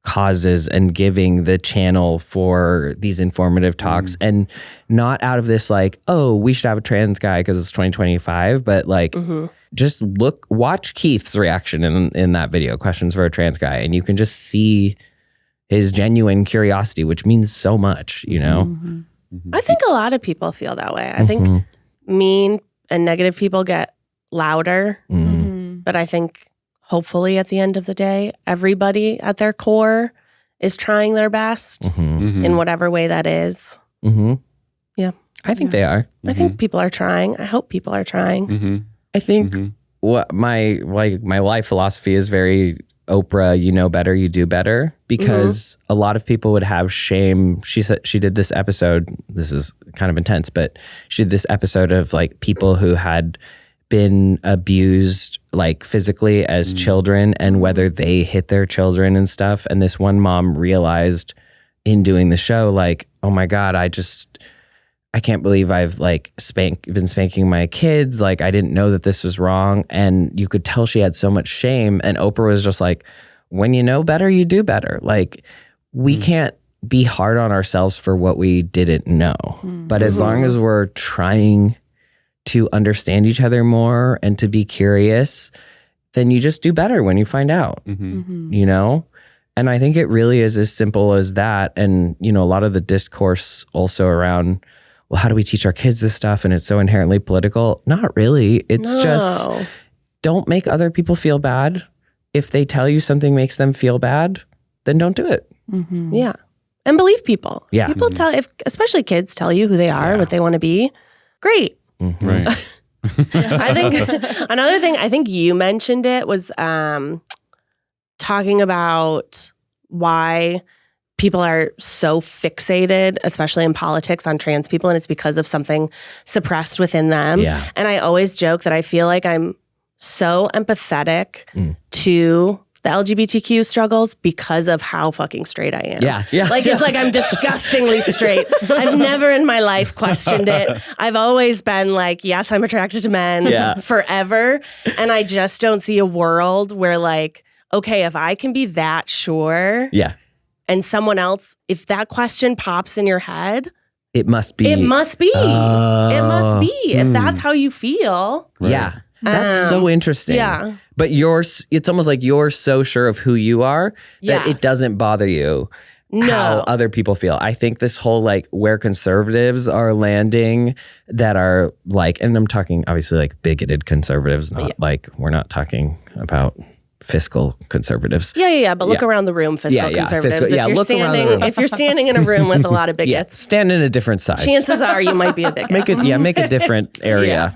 causes and giving the channel for these informative talks and not out of this like, oh, we should have a trans guy because it's 2025, but like just watch Keith's reaction in that video, questions for a trans guy, and you can just see his genuine curiosity, which means so much, you know? I think a lot of people feel that way. I think mean and negative people get louder, but I think hopefully at the end of the day, everybody at their core is trying their best in whatever way that is. Yeah. I think they are. I think people are trying. I hope people are trying. I think what my life philosophy is very Oprah, you know better, you do better, because a lot of people would have shame. She said she did this episode, this is kind of intense, but she did this episode of like people who had been abused like physically as children and whether they hit their children and stuff. And this one mom realized in doing the show, like, oh my God, I can't believe I've like been spanking my kids. Like, I didn't know that this was wrong. And you could tell she had so much shame. And Oprah was just like, when you know better, you do better. Like, we can't be hard on ourselves for what we didn't know. But as long as we're trying to understand each other more and to be curious, then you just do better when you find out, you know? And I think it really is as simple as that. And, you know, a lot of the discourse also around, well, how do we teach our kids this stuff? And it's so inherently political. Not really. It's just don't make other people feel bad. If they tell you something makes them feel bad, then don't do it. Yeah. And believe people. Yeah. People especially kids tell you who they are, what they want to be. Great. Right. I think another thing, I think you mentioned it, was talking about why people are so fixated, especially in politics, on trans people, and it's because of something suppressed within them. Yeah. And I always joke that I feel like I'm so empathetic to the LGBTQ struggles because of how fucking straight I am. Yeah. Like, it's like I'm disgustingly straight. I've never in my life questioned it. I've always been like, yes, I'm attracted to men forever. And I just don't see a world where, like, okay, if I can be that sure. And someone else, if that question pops in your head, it must be. It must be. It must be. If that's how you feel. Right. Yeah. That's so interesting. Yeah. But it's almost like you're so sure of who you are that it doesn't bother you how other people feel. I think this whole like where conservatives are landing that are like, and I'm talking obviously like bigoted conservatives, not like, we're not talking about fiscal conservatives. But look around the room, fiscal conservatives. If you're standing in a room with a lot of bigots, stand in a different side. Chances are you might be a bigot. Make a different area.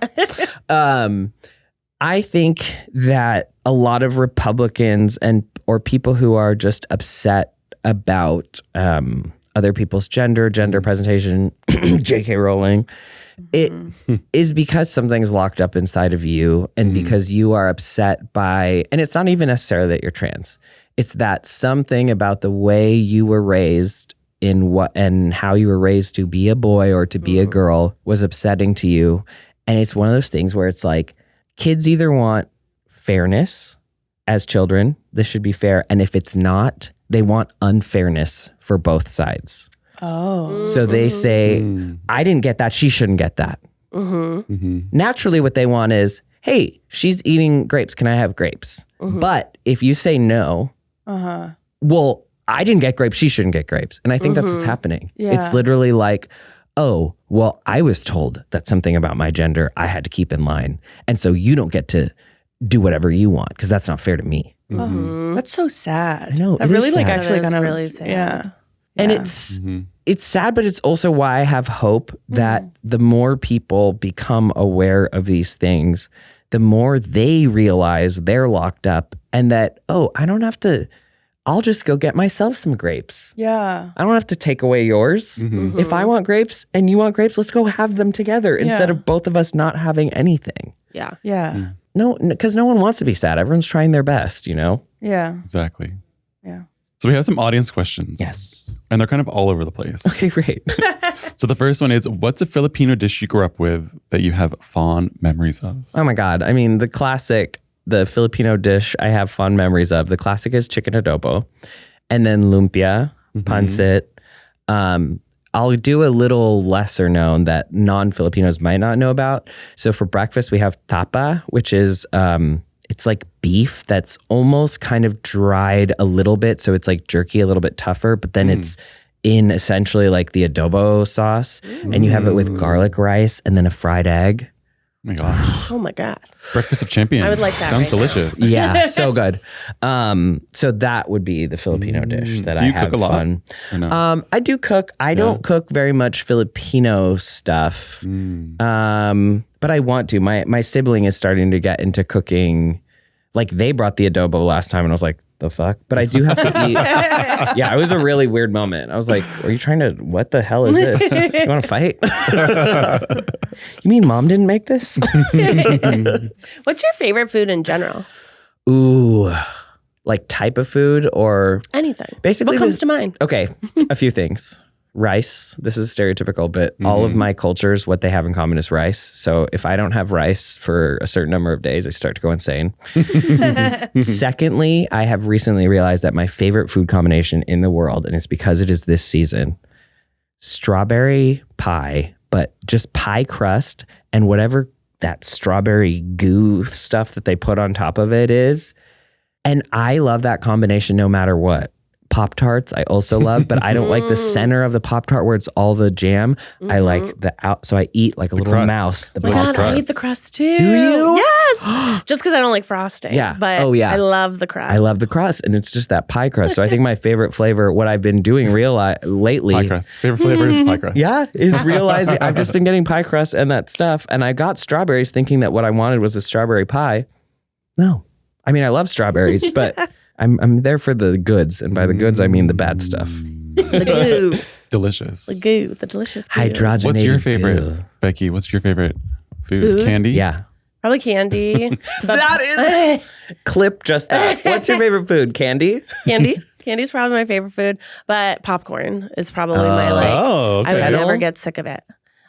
I think that a lot of Republicans or people who are just upset about other people's gender presentation, J.K. Rowling, it is because something's locked up inside of you, and because you are upset by, and it's not even necessarily that you're trans. It's that something about the way you were raised and how you were raised to be a boy or to be a girl was upsetting to you. And it's one of those things where it's like, kids either want fairness as children, this should be fair, and if it's not, they want unfairness for both sides. Oh. So they say, I didn't get that, she shouldn't get that. Naturally, what they want is, hey, she's eating grapes, can I have grapes? But if you say no, well, I didn't get grapes, she shouldn't get grapes. And I think that's what's happening. Yeah. It's literally like, oh, well, I was told that something about my gender I had to keep in line. And so you don't get to do whatever you want because that's not fair to me. That's so sad. I know. That really like sad. actually kind of really sad. Yeah. And it's sad, but it's also why I have hope that the more people become aware of these things, the more they realize they're locked up and that, oh, I'll just go get myself some grapes. Yeah. I don't have to take away yours. If I want grapes and you want grapes, let's go have them together instead of both of us not having anything. Yeah. Yeah. No, because no one wants to be sad. Everyone's trying their best, you know? Yeah. Exactly. Yeah. So we have some audience questions. Yes. And they're kind of all over the place. Okay, great. So the first one is, what's a Filipino dish you grew up with that you have fond memories of? Oh my God. I mean, the Filipino dish I have fond memories of. The classic is chicken adobo. And then lumpia, pancit. I'll do a little lesser known that non-Filipinos might not know about. So for breakfast, we have tapa, which is, it's like beef that's almost kind of dried a little bit. So it's like jerky, a little bit tougher, but then it's in essentially like the adobo sauce. And you have it with garlic rice and then a fried egg. my gosh. Oh my God. Breakfast of Champions. I would like that. Sounds delicious. Yeah, so good. So that would be the Filipino dish that I have cook a lot? fun. Or no? I do cook. I don't cook very much Filipino stuff. But I want to. My sibling is starting to get into cooking. Like they brought the adobo last time and I was like, the fuck? But I do have to eat. Yeah, it was a really weird moment. I was like, are you trying to, what the hell is this? You want to fight? You mean mom didn't make this? What's your favorite food in general? Ooh, like type of food or? Anything. Basically, what comes to mind? Okay, a few things. Rice. This is stereotypical, but all of my cultures, what they have in common is rice. So if I don't have rice for a certain number of days, I start to go insane. Secondly, I have recently realized that my favorite food combination in the world, and it's because it is this season, strawberry pie, but just pie crust and whatever that strawberry goo stuff that they put on top of it is. And I love that combination no matter what. Pop-Tarts I also love, but I don't like the center of the Pop-Tart where it's all the jam. I like the out, so I eat like a little crust. mouse. Oh my God, I eat the crust too. Do you? Yes! Just because I don't like frosting. Yeah. But Oh, yeah. I love the crust. I love the crust, and it's just that pie crust. So I think my favorite flavor, what I've been doing lately. Pie crust. Favorite flavor is pie crust. Yeah, is realizing I've just been getting pie crust and that stuff. And I got strawberries thinking that what I wanted was a strawberry pie. No. I mean, I love strawberries, but I'm there for the goods. And by the goods, I mean the bad stuff. The goo. Delicious. The goo. The delicious goo. Hydrogenated What's your favorite, goo. Becky? What's your favorite food? Candy? Yeah. Probably candy. That is clip just that. What's your favorite food? Candy? Candy. Candy's probably my favorite food, but popcorn is probably my like. Oh, okay. I would never get sick of it.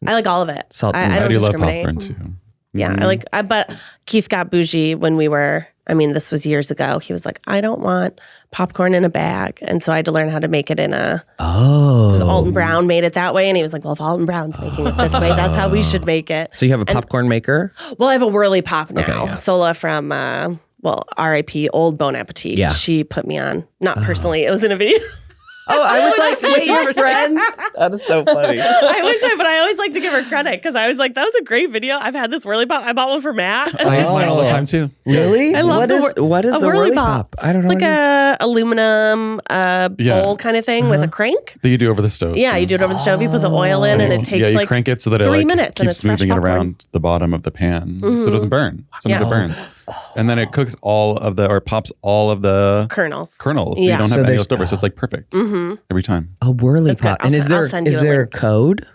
I like all of it. Salt and I I don't do love discriminate. popcorn too. Yeah, but Keith got bougie when we were, this was years ago. He was like, I don't want popcorn in a bag. And so I had to learn how to make it in a, Alton Brown made it that way. And he was like, well, if Alton Brown's making it this way, that's how we should make it. So you have a popcorn maker? Well, I have a Whirly Pop now. Okay, yeah. Sola from, RIP, Old Bon Appetit. Yeah. She put me on, not personally, it was in a video. Oh, I was like, wait, you're friends? That is so funny. but I always like to give her credit because I was like, that was a great video. I've had this Whirly Pop. I bought one for Matt. I use mine all the time too. Really? I love what is the Whirly Pop? I don't know. Like a aluminum bowl kind of thing with a crank. That you do over the stove. Yeah, you do it over the stove. You put the oil in, and it takes you like crank it so that 3 it minutes, and keeps it's fresh moving it popcorn. around the bottom of the pan, so it doesn't burn. So none of it burns, and then it cooks pops all of the kernels. So Yeah. you don't So have any there's- left over. So it's like perfect every time. A Whirly That's good. Pop. And is I'll send you a there a link. code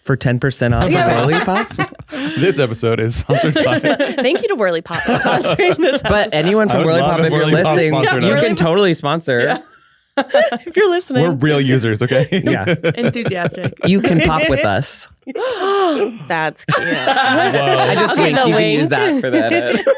for 10% off Yeah. a Whirly Pop? This episode is sponsored by. Thank you to Whirly Pop for sponsoring this. But anyone I from would Whirly love Pop, if if you're Whirly Pop listening, sponsored you us. can totally sponsor. If you're listening, We're real users, okay? Yeah. Enthusiastic. You can pop with us. that's cute. I just Okay, winked. the You can wink. use that for that.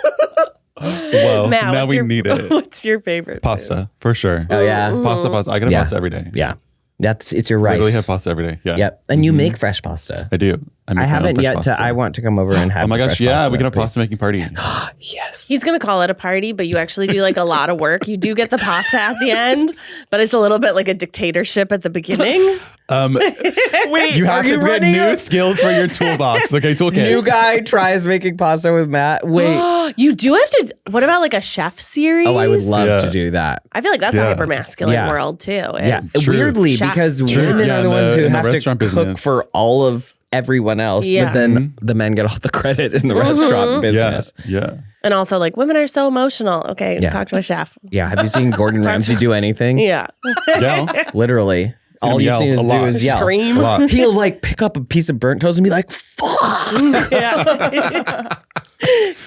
Whoa! Matt, now what's we your- need it. What's your favorite? Pasta for sure. Oh, yeah. Pasta. I get a Yeah. pasta every day. Yeah. It's your rice. Literally have pasta every day. Yeah. Yep. And you make fresh pasta. I do. I make my own haven't fresh yet pasta. I want to come over and have Oh my gosh! fresh Yeah, pasta, we can have please. pasta making parties. Yes. He's going to call it a party, but you actually do like a lot of work. You do get the pasta at the end, but it's a little bit like a dictatorship at the beginning. Wait, You have to get running new skills for your toolbox. Okay, toolkit. New guy tries making pasta with Matt. Wait. You do have to. What about like a chef series? Oh, I would love Yeah. to do that. I feel like that's a Yeah. hyper masculine Yeah. world too. Yeah. Is- True. Weirdly, Chef. because True. women Yeah, are the in ones the- who in the have to restaurant cook business. for all of everyone else, Yeah. but then the men get all the credit in the restaurant business. Yeah. And also, like, women are so emotional. Okay, Yeah. talk to a chef. Yeah. Have you seen Gordon Ramsay do anything? Yeah. Yeah. Literally. All him you've yell seen a is do lot. is yell. Scream. A lot. He'll like pick up a piece of burnt toast and be like, fuck. Yeah.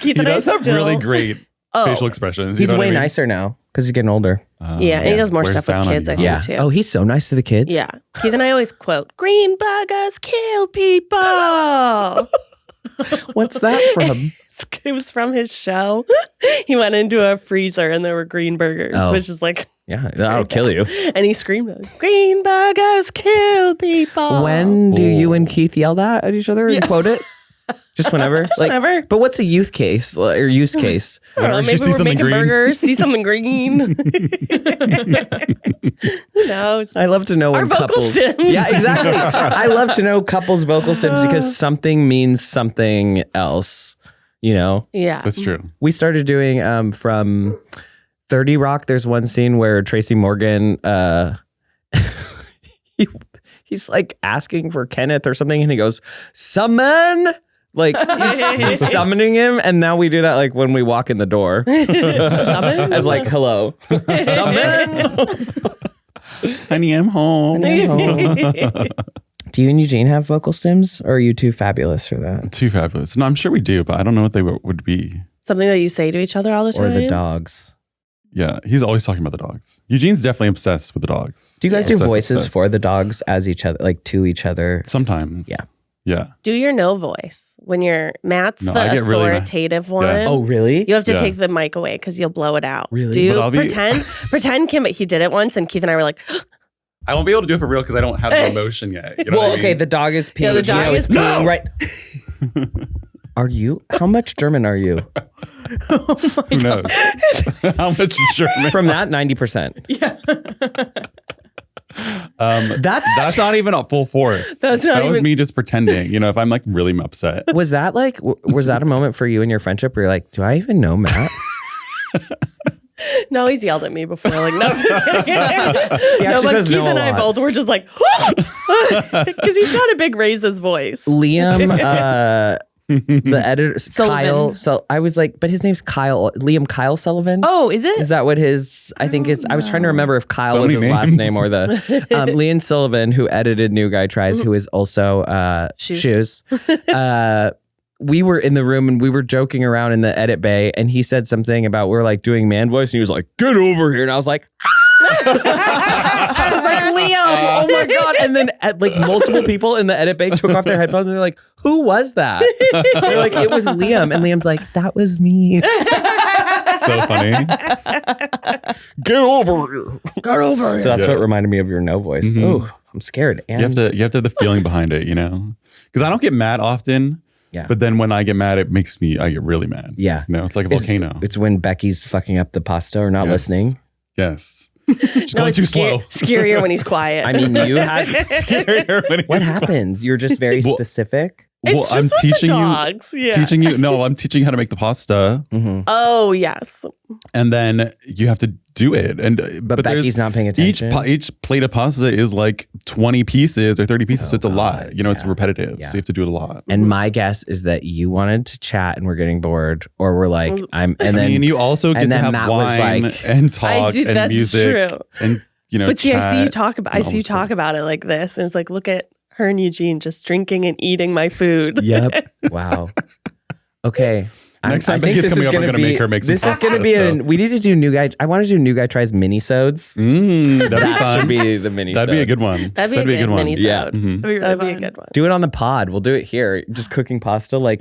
Keith He and I does have still- really great Oh. facial expressions. He's you know way what I mean? nicer now because he's getting older. Yeah, and he does more Wears stuff with down on kids, you. I think, Yeah. too. Oh, he's so nice to the kids. Yeah. Keith and I always quote, green buggers kill people. What's that from? It was from his show. He went into a freezer and there were green burgers, Oh. which is like, Yeah, that'll kill you. and he screamed, green buggers kill people. When do you and Keith yell that at each other and quote it? Just whenever. Whenever. But what's a youth case or use case? Maybe we're making burgers, see something green. Who knows? I love to know when couples. Yeah, exactly. I love to know couples' vocal stems because something means something else. Yeah, that's true. We started doing from 30 Rock. There's one scene where Tracy Morgan, he's like asking for Kenneth or something, and he goes, "Summon." Like he's summoning him, and now we do that like when we walk in the door. Summon? As like, hello. Summon. Honey, I'm home. Do you and Eugene have vocal stems, or are you too fabulous for that? Too fabulous. No, I'm sure we do, but I don't know what they would be. Something that you say to each other all the time? Or the dogs. Yeah, he's always talking about the dogs. Eugene's definitely obsessed with the dogs. Do you guys do voices for the dogs as each other, like to each other? Sometimes. Yeah. Yeah. Do your no voice when Matt's the authoritative one. Yeah. Oh, really? You have to take the mic away because you'll blow it out. Really? Pretend Kim, he did it once, and Keith and I were like, I won't be able to do it for real because I don't have the emotion yet. You know what I mean? Okay, the dog is peeing. Yeah, the dog is peeing. Right. Are you? How much German are you? Who knows? How much German? From that, 90%. Yeah. That's not even at full force. That was me just pretending. If I'm like really upset. Was that a moment for you in your friendship where you're like, do I even know Matt? No, he's yelled at me before. Like, no, just kidding. Keith and I both were just like, because he's trying to big raise his voice. Liam, the editor, Kyle. So I was like, but his name's Liam Kyle Sullivan. Oh, is it? Is that what his? I think it's. I was trying to remember if Kyle was his last name or the Liam Sullivan, who edited New Guy Tries, who is also Shoes. We were in the room and we were joking around in the edit bay, and he said something about we're like doing man voice, and he was like, "Get over here," and I was like. I was like, Liam, oh my God. And then like multiple people in the edit bay took off their headphones and they're like, who was that? They're like, it was Liam. And Liam's like, that was me. So funny. Get over here. Get over here. So that's what reminded me of your no voice. Mm-hmm. Oh, I'm scared. And you have to have the feeling behind it, because I don't get mad often. Yeah. But then when I get mad, I get really mad. Yeah. It's like a volcano. It's when Becky's fucking up the pasta or not listening. Yes. She's going too slow. Scarier when he's quiet. I mean, you had scarier when he's What happens? Quiet. You're just very specific. Well, I'm teaching you. No, I'm teaching you how to make the pasta. Mm-hmm. Oh, yes. And then you have to do it. But Becky's not paying attention. Each plate of pasta is like 20 pieces or 30 pieces. So it's a lot. It's repetitive. Yeah. So you have to do it a lot. And my guess is that you wanted to chat and we're getting bored, or we're like, you also get to have Matt wine and talk and that's music. True. And but see, I see you talk about it like this, and it's like, look at her and Eugene just drinking and eating my food. Yep. Wow. Okay. Next time Becky's coming over, I'm going to make her make some pasta. This is going to be we need to do New Guy. I want to do New Guy Tries mini-sodes. That'd be fun. Should be the mini-sode. That'd be a good one. That'd be a good one. Yeah. Mm-hmm. That'd be a good one. Do it on the pod. We'll do it here. Just cooking pasta like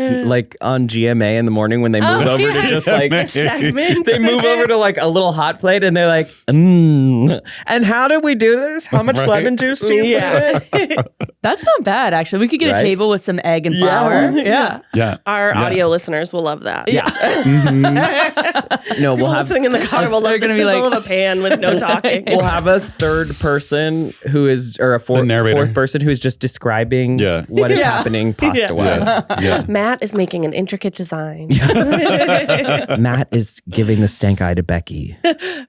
on GMA in the morning when they move over to just like they move over to like a little hot plate and they're like, And how did we do this? How much lemon juice do you put in? That's not bad, actually. We could get a table with some egg and flour. Yeah. Our audio listeners will love that. Yeah. No, we'll have listening in the car. We'll love the sizzle of a pan with no talking. We'll have a third person who is, or a fourth person who is just describing what is happening pasta-wise. Yeah. Matt is making an intricate design. Matt is giving the stank eye to Becky.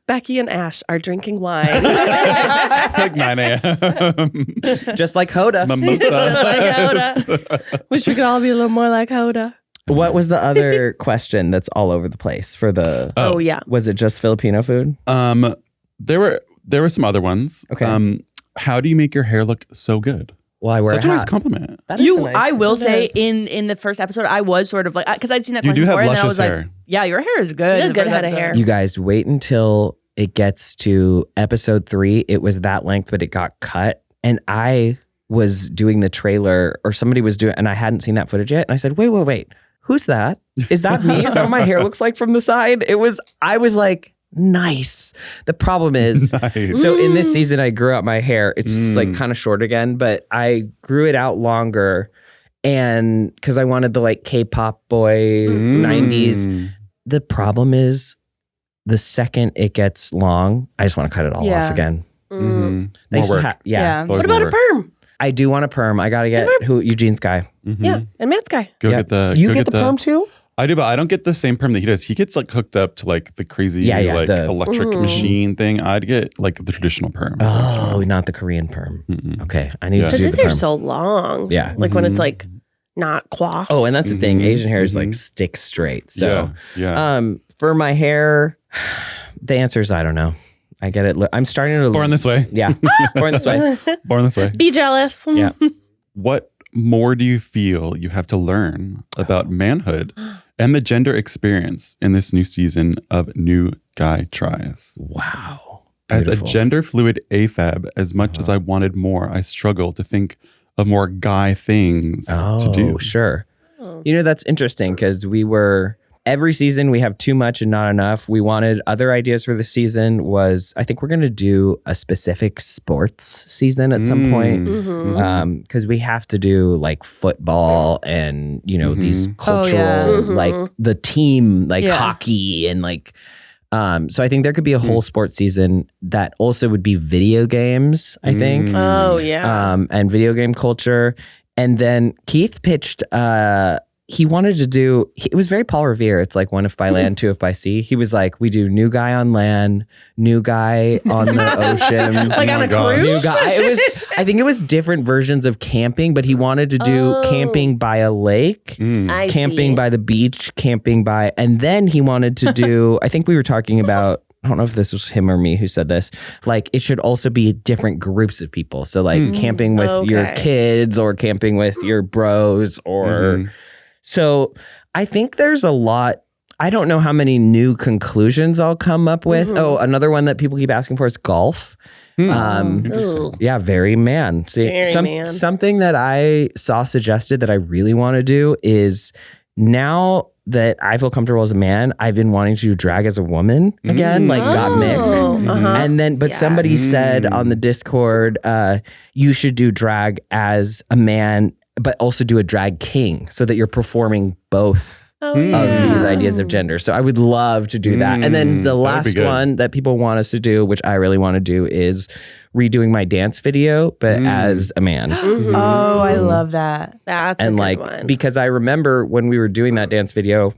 Becky and Ash are drinking wine. Like 9 a.m. Just like Hoda. Mimosa. Just like Hoda. Wish we could all be a little more like Hoda. What was the other question that's all over the place for the? Oh yeah. Was it just Filipino food? There were some other ones. Okay. How do you make your hair look so good? Well, I wear such a nice compliment. I will say in the first episode, I was sort of like, because I'd seen that question before, and then I was hair. like, yeah, your hair is good. You have good head of hair. You guys wait until it gets to episode 3. It was that length, but it got cut, and I was doing the trailer, or somebody was doing, and I hadn't seen that footage yet, and I said, wait. Who's that? Is that me? Is that what my hair looks like from the side? I was like, nice. The problem is, so in this season, I grew out my hair. It's like kind of short again, but I grew it out longer. And because I wanted the like K-pop boy 90s. The problem is the second it gets long, I just want to cut it all off again. More work. What about a perm? I do want a perm. I got to get Eugene's guy. Yeah, and Matt's guy. You get the perm too? I do, but I don't get the same perm that he does. He gets like hooked up to like the crazy like the electric machine thing. I'd get like the traditional perm. Oh, not the Korean perm. Okay, I need to do the perm. Because his hair's so long. Yeah. Like when it's like not coiffed. Oh, and that's the thing. Asian hair is like stick straight. So for my hair, the answer is I don't know. I get it. I'm starting to... Born this way. Yeah. Born this way. Born this way. Be jealous. Yeah. What more do you feel you have to learn about manhood and the gender experience in this new season of New Guy Tries? Wow. Beautiful. As a gender fluid AFAB, as much as I wanted more, I struggle to think of more guy things to do. Sure. You know, that's interesting because every season we have too much and not enough. We wanted other ideas for the season I think we're going to do a specific sports season at some point. Because we have to do like football and, you know, these cultural, like the team, like hockey and like, so I think there could be a whole sports season that also would be video games, I think. Oh, yeah. And video game culture. And then Keith pitched, he wanted to do, it was very Paul Revere. It's like 1 if by land, 2 if by sea. He was like, we do new guy on land, new guy on the ocean. Like on a cruise? New guy. I think it was different versions of camping, but he wanted to do camping by a lake, camping by the beach, camping by, and then he wanted to do, I think we were talking about, I don't know if this was him or me who said this, like it should also be different groups of people. So like camping with your kids or camping with your bros or... So I think there's a lot. I don't know how many new conclusions I'll come up with. Oh, another one that people keep asking for is golf. Yeah, very man. See, something that I saw suggested that I really want to do is now that I feel comfortable as a man, I've been wanting to do drag as a woman again, like got Mick. And then, but somebody said on the Discord, you should do drag as a man, but also do a drag king so that you're performing both of these ideas of gender. So I would love to do that. And then the last one that people want us to do, which I really want to do, is redoing my dance video, but as a man. Oh, I love that. That's a good one. Because I remember when we were doing that dance video,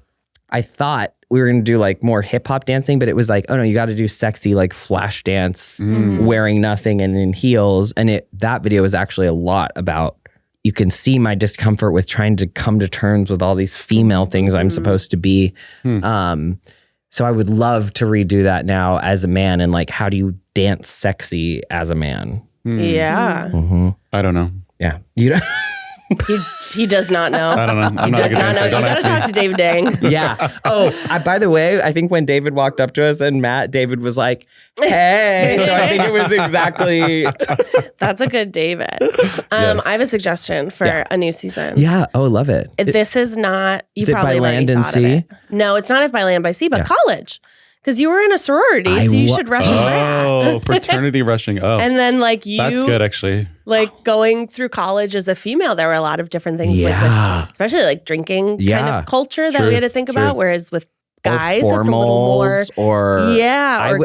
I thought we were going to do like more hip hop dancing, but it was like, oh no, you got to do sexy like flash dance, wearing nothing and in heels. And that video was actually a lot about, you can see my discomfort with trying to come to terms with all these female things I'm supposed to be. So I would love to redo that now as a man, and like, how do you dance sexy as a man? Yeah. I don't know. Yeah. You don't. He does not know. I don't know. He does not know. You gotta talk to David Dang. Yeah. Oh, by the way, I think when David walked up to us and David was like, hey. So I think it was exactly. That's a good David. I have a suggestion for a new season. Yeah. Oh, love it. This is not, is it by land and sea? No, it's not if by land by sea, but college. Because you were in a sorority, so you should rush a frat. Oh, fraternity rushing. Oh. And then like that's good actually. Like going through college as a female, there were a lot of different things, like with, especially like drinking kind of culture that we had to think about. Whereas with guys, it's a little more.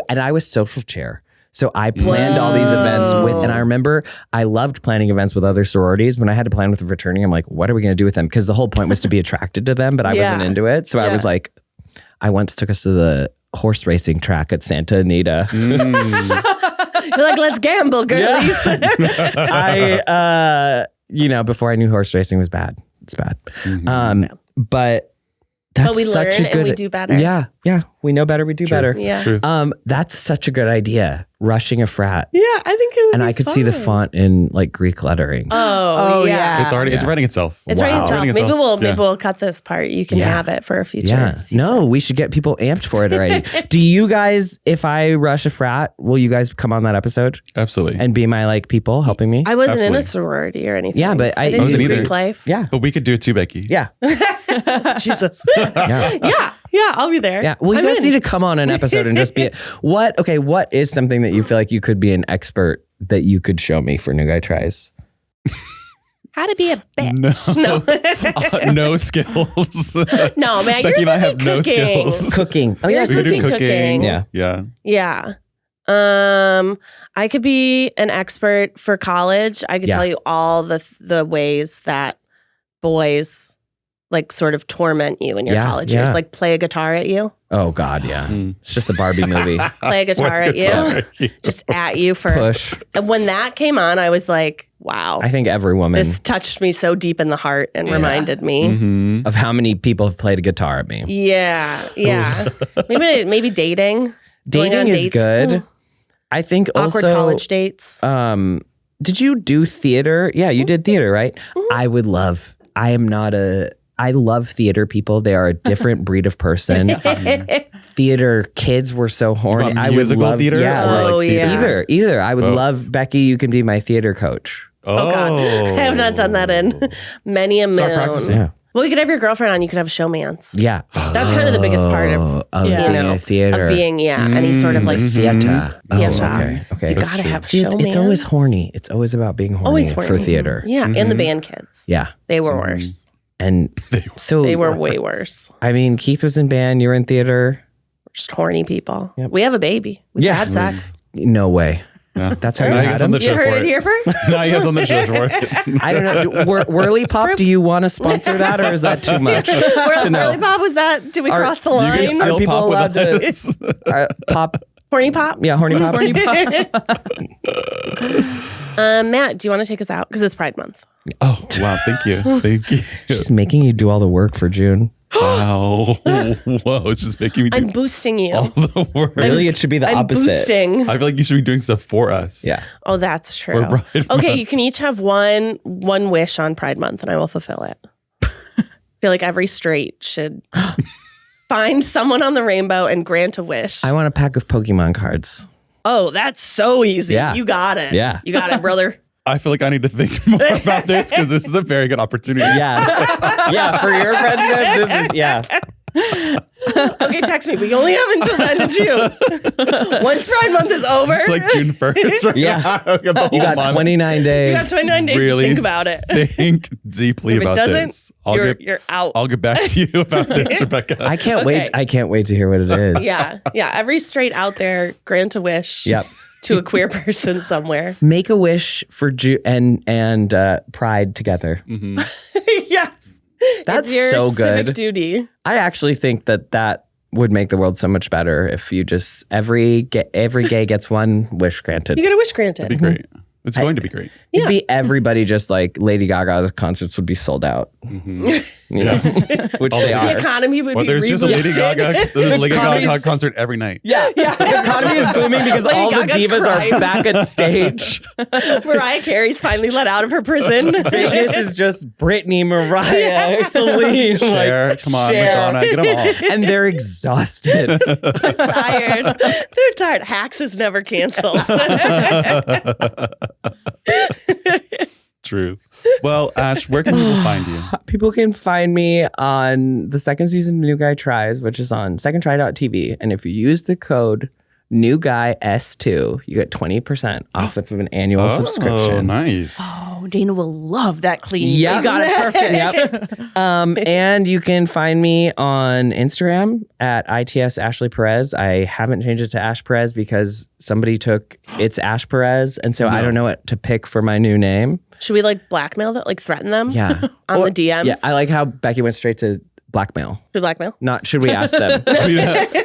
And I was social chair. So I planned all these events and I remember I loved planning events with other sororities. When I had to plan with the fraternity, I'm like, what are we going to do with them? Because the whole point was to be attracted to them, but I wasn't into it. So I was like, I once took us to the horse racing track at Santa Anita. You're like, let's gamble, girlies. Before I knew horse racing was bad. It's bad. But that's we such learn a good, and we do better. Yeah. We know better, we do better. Yeah. That's such a good idea. Rushing a frat. Yeah, I think it would And be I could fun. see the font in like Greek lettering. Oh yeah. It's writing itself. It's writing itself. Maybe we'll cut this part. You can have it for a future season. No, we should get people amped for it already. Do you guys, if I rush a frat, will you guys come on that episode? Absolutely. And be my like people helping me? I wasn't in a sorority or anything. Yeah, but I didn't wasn't do either. Greek life. Yeah. But we could do it too, Becky. Yeah. Jesus. Yeah, I'll be there. Yeah. Well, you guys need to come on an episode and just be what is something that you feel like you could be an expert that you could show me for New Guy Tries? How to be a bitch. No skills. No, man, Becky yours and I have cooking. no skills. Cooking. Oh, yeah, Yours would be cooking. Yeah. Yeah. I could be an expert for college. I could tell you all the ways that boys like sort of torment you in your college years. Like play a guitar at you. Oh God, yeah. It's just the Barbie movie. Play a guitar at you. Just at you for push. And when that came on, I was like, wow. I think every woman. This touched me so deep in the heart and reminded me of how many people have played a guitar at me. Yeah. Maybe dating. Dating is good. I think awkward also college dates. Did you do theater? Yeah, you did theater, right? I love theater people. They are a different breed of person. Theater kids were so horny. I would love theater. Yeah, Either. I would love Becky. You can be my theater coach. Oh God, I have not done that in many a moon. Start practicing. Yeah. Well, you could have your girlfriend on. You could have showmance. Yeah, that's kind of the biggest part of being a theater. Of being any sort of like theater. Theater. Okay. You gotta have showmance. It's always horny. It's always about being horny for theater. Yeah, and the band kids. Yeah, they were worse. And so they were way worse. I mean, Keith was in band. You were in theater. Just horny people. Yep. we have a baby. We've had sex. No way. Yeah. That's how you had him? You heard it here first? No, he has on the show for it. I don't know. Whirly Pop, do you want to sponsor that or is that too much? Whirly Pop, was that? Did we cross the line? You can still Are people pop allowed with to pop? Horny Pop? Yeah, horny pop. Horny pop. Matt, do you want to take us out? Because it's Pride Month. Oh, wow. Thank you. She's making you do all the work for June. Wow. Whoa. It's just making me do I'm boosting you. all the work. Really? It should be the I'm opposite. boosting. I feel like you should be doing stuff for us. Yeah. Oh, that's true. For Pride Okay, Month. you can each have one wish on Pride Month, and I will fulfill it. I feel like every straight should find someone on the rainbow and grant a wish. I want a pack of Pokemon cards. Oh, that's so easy. Yeah. You got it. Yeah. You got it, brother. I feel like I need to think more about this because this is a very good opportunity. Yeah. Yeah. For your friendship, this is, yeah. Okay, text me. We only have until the end of June. Once Pride Month is over. It's like June 1st. Right Yeah. now. You got 29 days. You got 29 days Really to think about it. Think deeply If it about doesn't, this. you're out. I'll get back to you about this, Rebecca. I can't Okay. wait. I can't wait to hear what it is. Yeah. Every straight out there, grant a wish. Yep. To a queer person somewhere. Make a wish for and Pride together. Mm-hmm. Yes. That's it's your so good. Civic duty. I actually think that would make the world so much better if you just every gay gets one wish granted. You get a wish granted. It'd be great. It's going to be great. It'd be everybody just like Lady Gaga's concerts would be sold out. Mm-hmm. You know, which they The are. economy would Well, be there's just a Lady Gaga. There's a Lady Gaga concert every night. Yeah. The economy is booming because Lady all the Gaga's divas crying. are back at stage. Mariah Carey's finally let out of her prison. Vegas is just Britney, Mariah, Celine, Cher, come on, Cher. Madonna, get them all. And they're exhausted. They're tired. They're tired. Hacks is never canceled. Truth. Well, Ash, where can people find you? People can find me on the second season of New Guy Tries, which is on secondtry.tv. And if you use the code NewGuyS2, you get 20% off of an annual subscription. Nice. Oh, Dana will love that clean. Yep. You got it perfect. Yep. And you can find me on Instagram at ITS Ashley Perez. I haven't changed it to Ash Perez because somebody took it's Ash Perez. And so I don't know what to pick for my new name. Should we like blackmail that? Like threaten them? Yeah. On the DMs? Yeah. I like how Becky went straight to blackmail. Should we blackmail? Not should we ask them?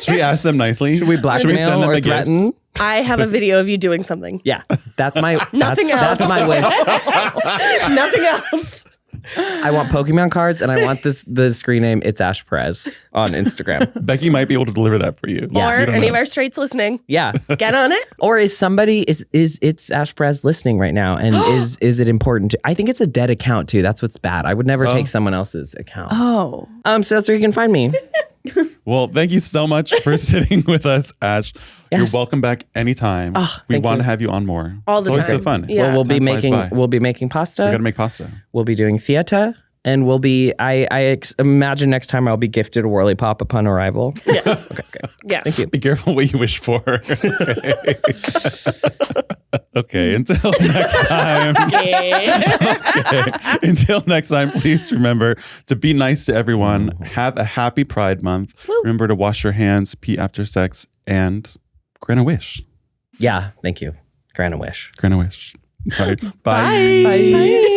Should we ask them nicely? Should we blackmail send them or the threaten? gifts? I have a video of you doing something. Yeah, that's my Nothing else. That's my wish. Nothing else. I want Pokemon cards and I want the screen name It's Ash Perez on Instagram. Becky might be able to deliver that for you. Yeah. Or You don't any know. of our straights listening. Yeah. Get on it. Or is somebody is It's Ash Perez listening right now and is it important to I think it's a dead account too. That's what's bad. I would never take someone else's account. Oh. So that's where you can find me. Well, thank you so much for sitting with us, Ash. Yes. You're welcome back anytime. We thank want you. to have you on more. All the it's always time. so fun. Yeah. Well, we'll be Time flies by. making pasta. We got to make pasta. We'll be doing theater. And we'll be, I imagine next time I'll be gifted a Whirly Pop upon arrival. Yes. Okay, great. Yeah. Thank you. Be careful what you wish for. Okay. Okay, until next time. Okay. Until next time, please remember to be nice to everyone. Have a happy Pride Month. Woo. Remember to wash your hands, pee after sex, and grant a wish. Yeah, thank you. Grant a wish. Grant a wish. All right. Bye. Bye. Bye.